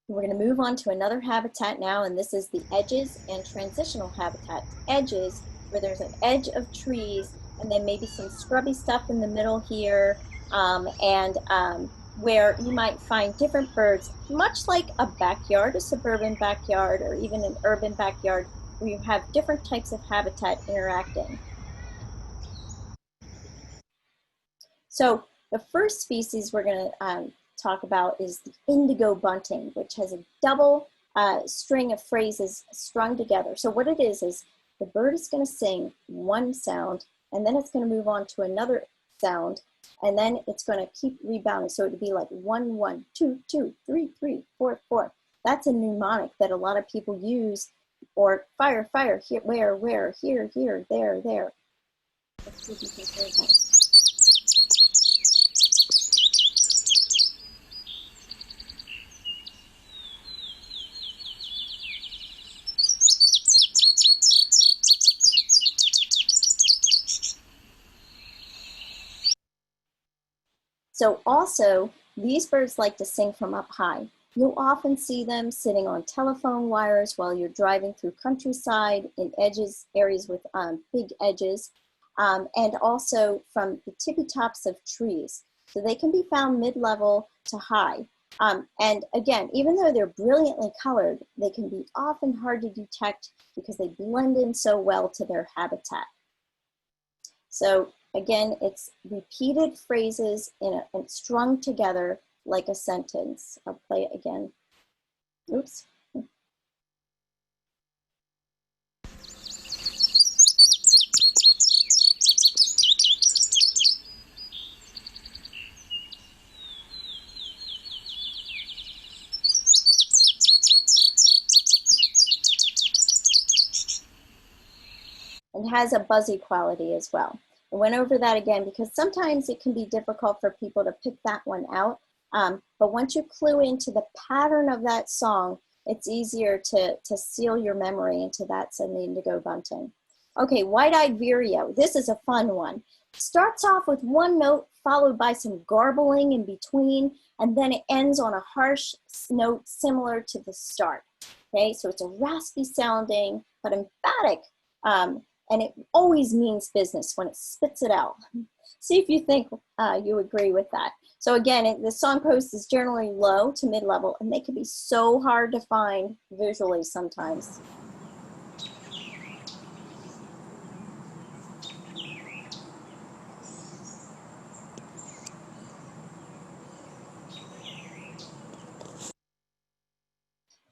We're going to move on to another habitat now, and this is the edges and transitional habitat. Edges, where there's an edge of trees and then maybe some scrubby stuff in the middle here, where you might find different birds, much like a backyard, a suburban backyard, or even an urban backyard, where you have different types of habitat interacting. So the first species we're going to talk about is the indigo bunting, which has a double string of phrases strung together. So what it is the bird is going to sing one sound, and then it's going to move on to another sound, and then it's going to keep rebounding. So it would be like 1, 1, 2, 2, 3, 3, 4, 4. that's a mnemonic that a lot of people use, or fire, fire, here, where, here, there. Let's see if you can hear that. So also, these birds like to sing from up high. You'll often see them sitting on telephone wires while you're driving through countryside in areas with big edges, and also from the tippy tops of trees. So they can be found mid-level to high. And again, even though they're brilliantly colored, they can be often hard to detect because they blend in so well to their habitat. So again, it's repeated phrases and strung together like a sentence. I'll play it again. Oops. And has a buzzy quality as well. I went over that again because sometimes it can be difficult for people to pick that one out. But once you clue into the pattern of that song, it's easier to seal your memory into that's an indigo bunting. Okay, white-eyed vireo. This is a fun one. It starts off with one note followed by some garbling in between, and then it ends on a harsh note similar to the start. Okay, so it's a raspy sounding but emphatic, and it always means business when it spits it out. See if you think you agree with that. So again, the song post is generally low to mid-level, and they can be so hard to find visually sometimes.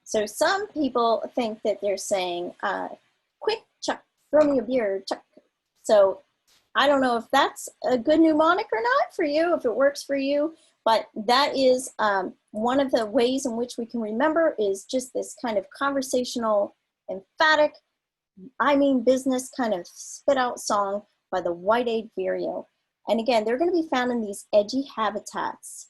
So some people think that they're saying, quick, Chuck, throw me a beer, Chuck. So I don't know if that's a good mnemonic or not for you, if it works for you, but that is one of the ways in which we can remember is just this kind of conversational, emphatic, I mean business kind of spit out song by the white-eyed vireo. And again, they're going to be found in these edgy habitats.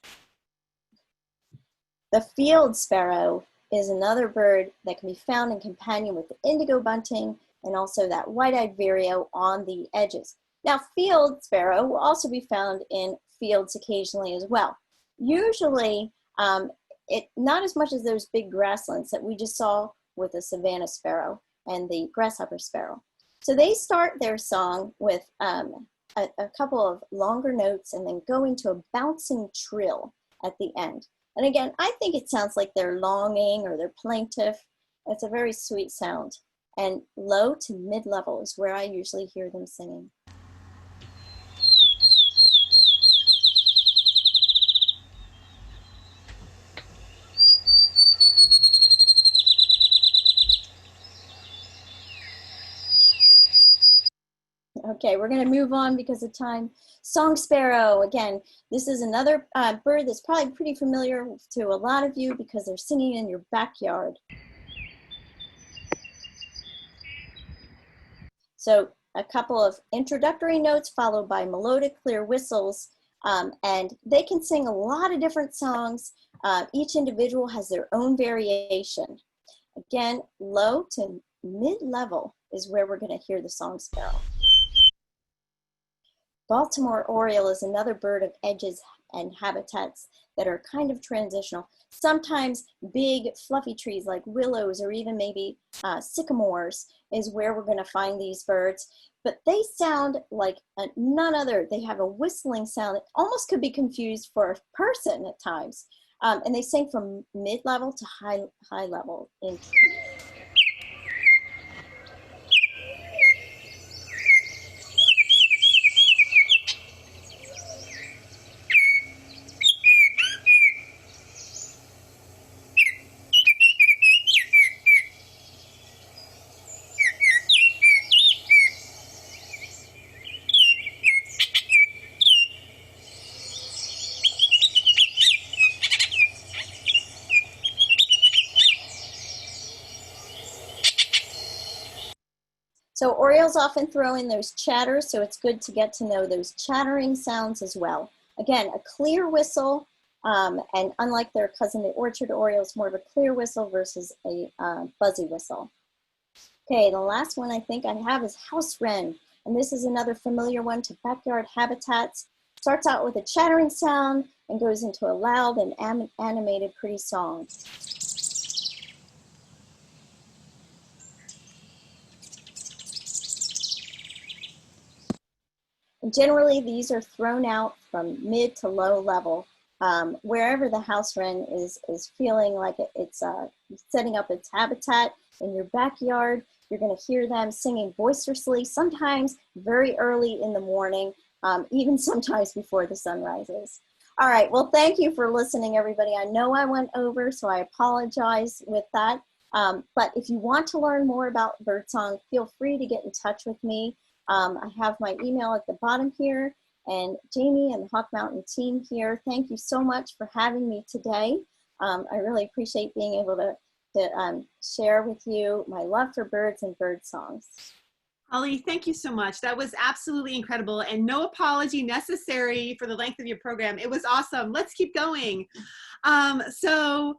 The field sparrow is another bird that can be found in companion with the indigo bunting and also that white-eyed vireo on the edges. Now, field sparrow will also be found in fields occasionally as well. Usually, not as much as those big grasslands that we just saw with the savanna sparrow and the grasshopper sparrow. So they start their song with a couple of longer notes and then go into a bouncing trill at the end. And again, I think it sounds like they're longing or they're plaintive. It's a very sweet sound. And low to mid-level is where I usually hear them singing. Okay, we're going to move on because of time. Song sparrow, again, this is another bird that's probably pretty familiar to a lot of you because they're singing in your backyard. So a couple of introductory notes followed by melodic clear whistles, and they can sing a lot of different songs. Each individual has their own variation. Again, low to mid-level is where we're going to hear the song sparrow. Baltimore oriole is another bird of edges and habitats that are kind of transitional. Sometimes big fluffy trees like willows or even maybe sycamores is where we're going to find these birds, but they sound like none other. They have a whistling sound that almost could be confused for a person at times, and they sing from mid-level to high level in trees. So Orioles often throw in those chatters, so it's good to get to know those chattering sounds as well. Again, a clear whistle, and unlike their cousin, the orchard orioles, more of a clear whistle versus a buzzy whistle. Okay, the last one I think I have is house wren, and this is another familiar one to backyard habitats. Starts out with a chattering sound and goes into a loud and animated pretty song. And generally, these are thrown out from mid to low level, wherever the house wren is feeling like it's setting up its habitat in your backyard. You're going to hear them singing boisterously, sometimes very early in the morning, even sometimes before the sun rises. All right, well, thank you for listening, everybody. I know I went over, so I apologize with that. But if you want to learn more about birdsong, feel free to get in touch with me. I have my email at the bottom here, and Jamie and the Hawk Mountain team here, thank you so much for having me today. I really appreciate being able to share with you my love for birds and bird songs. Holly, thank you so much. That was absolutely incredible, and no apology necessary for the length of your program. It was awesome. Let's keep going. And some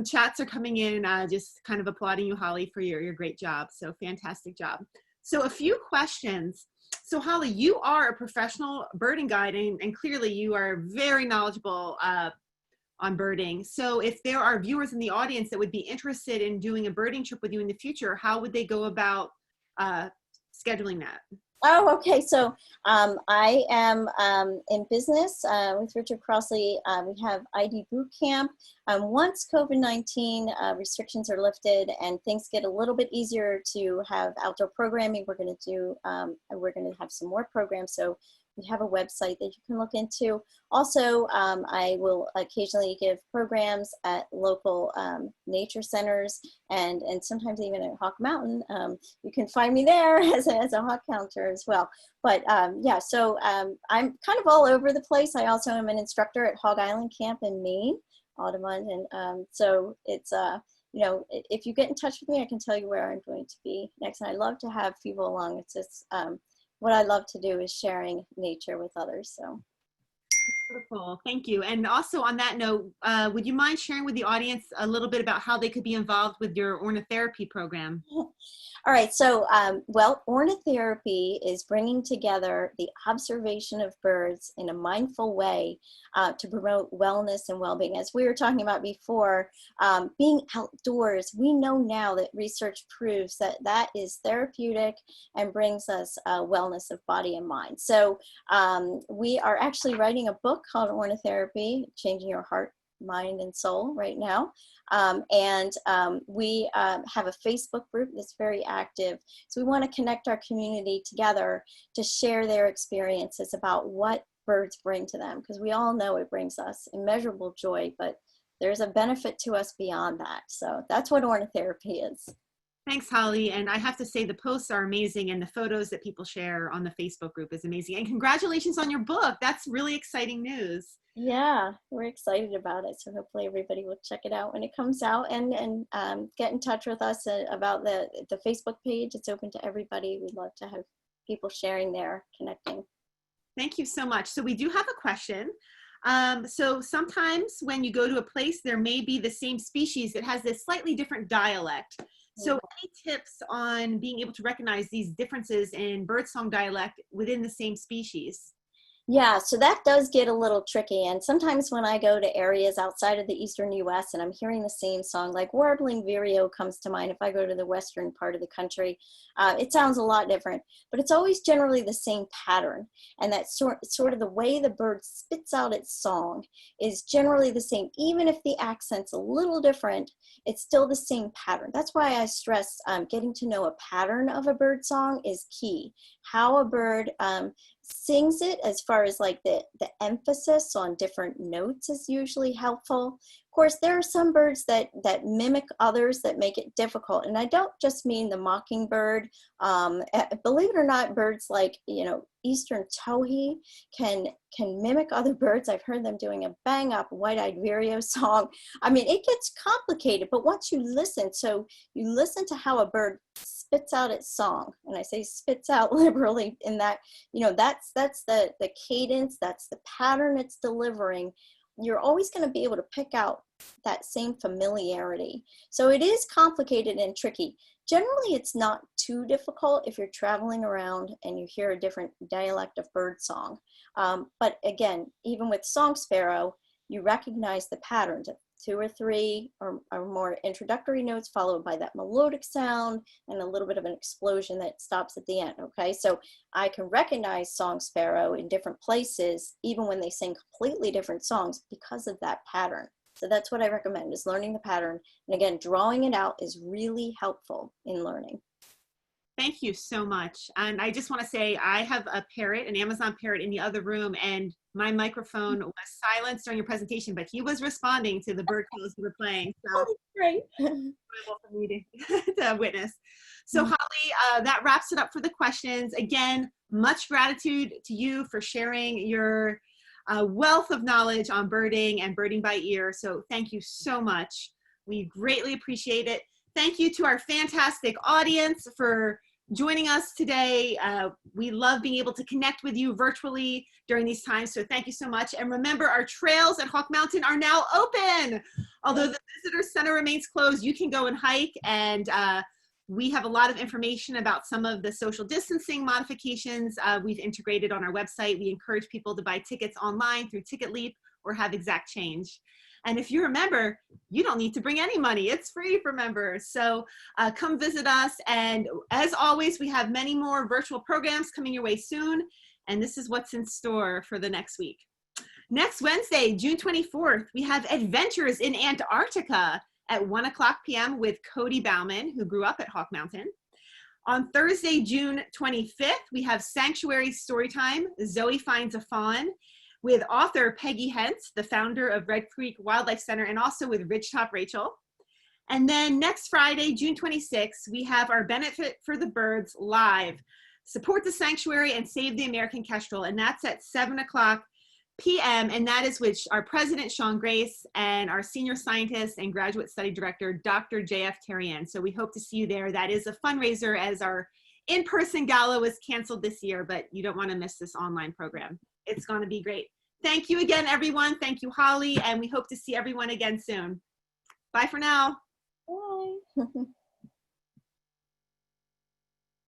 chats are coming in, just kind of applauding you, Holly, for your great job. So fantastic job. So a few questions. So Holly, you are a professional birding guide, and clearly you are very knowledgeable on birding. So if there are viewers in the audience that would be interested in doing a birding trip with you in the future, how would they go about scheduling that? Oh, okay. So I am in business with Richard Crossley. We have ID Boot Camp. Once COVID-19 restrictions are lifted and things get a little bit easier to have outdoor programming, we're going to have some more programs. So we have a website that you can look into. Also, I will occasionally give programs at local nature centers and sometimes even at Hawk Mountain. You can find me there as a hawk counter as well. But yeah, so I'm kind of all over the place. I also am an instructor at Hog Island Camp in Maine, Audubon. And so it's, you know, if you get in touch with me, I can tell you where I'm going to be next. And I love to have people along. It's just, what I love to do is sharing nature with others. So Wonderful, thank you. And also on that note, would you mind sharing with the audience a little bit about how they could be involved with your ornithotherapy program? All right, so well, ornithotherapy is bringing together the observation of birds in a mindful way to promote wellness and well-being. As we were talking about before, being outdoors, we know now that research proves that that is therapeutic and brings us wellness of body and mind. So we are actually writing a book called Ornithotherapy, Changing Your Heart, Mind, and Soul right now. We have a Facebook group that's very active. So we want to connect our community together to share their experiences about what birds bring to them, because we all know it brings us immeasurable joy, but there's a benefit to us beyond that. So that's what ornithotherapy is. Thanks, Holly. And I have to say the posts are amazing, and the photos that people share on the Facebook group is amazing. And congratulations on your book. That's really exciting news. Yeah, we're excited about it. So hopefully everybody will check it out when it comes out, and get in touch with us about the Facebook page. It's open to everybody. We'd love to have people sharing there, connecting. Thank you so much. So we do have a question. So sometimes when you go to a place, there may be the same species that has this slightly different dialect. So any tips on being able to recognize these differences in birdsong dialect within the same species? Yeah, so that does get a little tricky. And sometimes when I go to areas outside of the eastern US and I'm hearing the same song, like warbling vireo comes to mind if I go to the western part of the country, it sounds a lot different, but it's always generally the same pattern. And that sort of the way the bird spits out its song is generally the same. Even if the accent's a little different, it's still the same pattern. That's why I stress getting to know a pattern of a bird song is key. How a bird sings it, as far as like the emphasis on different notes, is usually helpful. Of course, there are some birds that mimic others that make it difficult. And I don't just mean the mockingbird. Believe it or not, birds like, eastern towhee can mimic other birds. I've heard them doing a bang up white-eyed vireo song. I mean, it gets complicated, but once you listen, so you listen to how a bird spits out its song. And I say spits out liberally in that, that's the cadence, that's the pattern it's delivering. You're always going to be able to pick out that same familiarity. So it is complicated and tricky. Generally, it's not too difficult if you're traveling around and you hear a different dialect of birdsong. But again, even with song sparrow, you recognize the patterns of 2 or 3 or more introductory notes followed by that melodic sound and a little bit of an explosion that stops at the end, okay? So I can recognize song sparrow in different places, even when they sing completely different songs because of that pattern. So that's what I recommend, is learning the pattern. And again, drawing it out is really helpful in learning. Thank you so much. And I just want to say, I have a parrot, an Amazon parrot in the other room, and my microphone was silenced during your presentation, but he was responding to the bird calls you were playing. So Oh, great. incredible for me to witness. So Holly, that wraps it up for the questions. Again, much gratitude to you for sharing your wealth of knowledge on birding and birding by ear. So thank you so much. We greatly appreciate it. Thank you to our fantastic audience for joining us today. We love being able to connect with you virtually during these times, so thank you so much. And remember, our trails at Hawk Mountain are now open. Although the visitor center remains closed, you can go and hike, and we have a lot of information about some of the social distancing modifications we've integrated on our website. We encourage people to buy tickets online through TicketLeap or have Exact Change. And if you're a member, you don't need to bring any money. It's free for members. So come visit us. And as always, we have many more virtual programs coming your way soon. And this is what's in store for the next week. Next Wednesday, June 24th, we have Adventures in Antarctica at 1:00 p.m. with Cody Bauman, who grew up at Hawk Mountain. On Thursday, June 25th, we have Sanctuary Storytime, Zoe Finds a Fawn, with author Peggy Hentz, the founder of Red Creek Wildlife Center, and also with Ridgetop Rachel. And then next Friday, June 26th, we have our Benefit for the Birds live. Support the sanctuary and save the American kestrel, and that's at 7:00 p.m. And that is with our president, Sean Grace, and our senior scientist and graduate study director, Dr. J.F. Terrian. So we hope to see you there. That is a fundraiser, as our in-person gala was canceled this year, but you don't want to miss this online program. It's going to be great. Thank you again, everyone. Thank you, Holly, and we hope to see everyone again soon. Bye for now. Bye.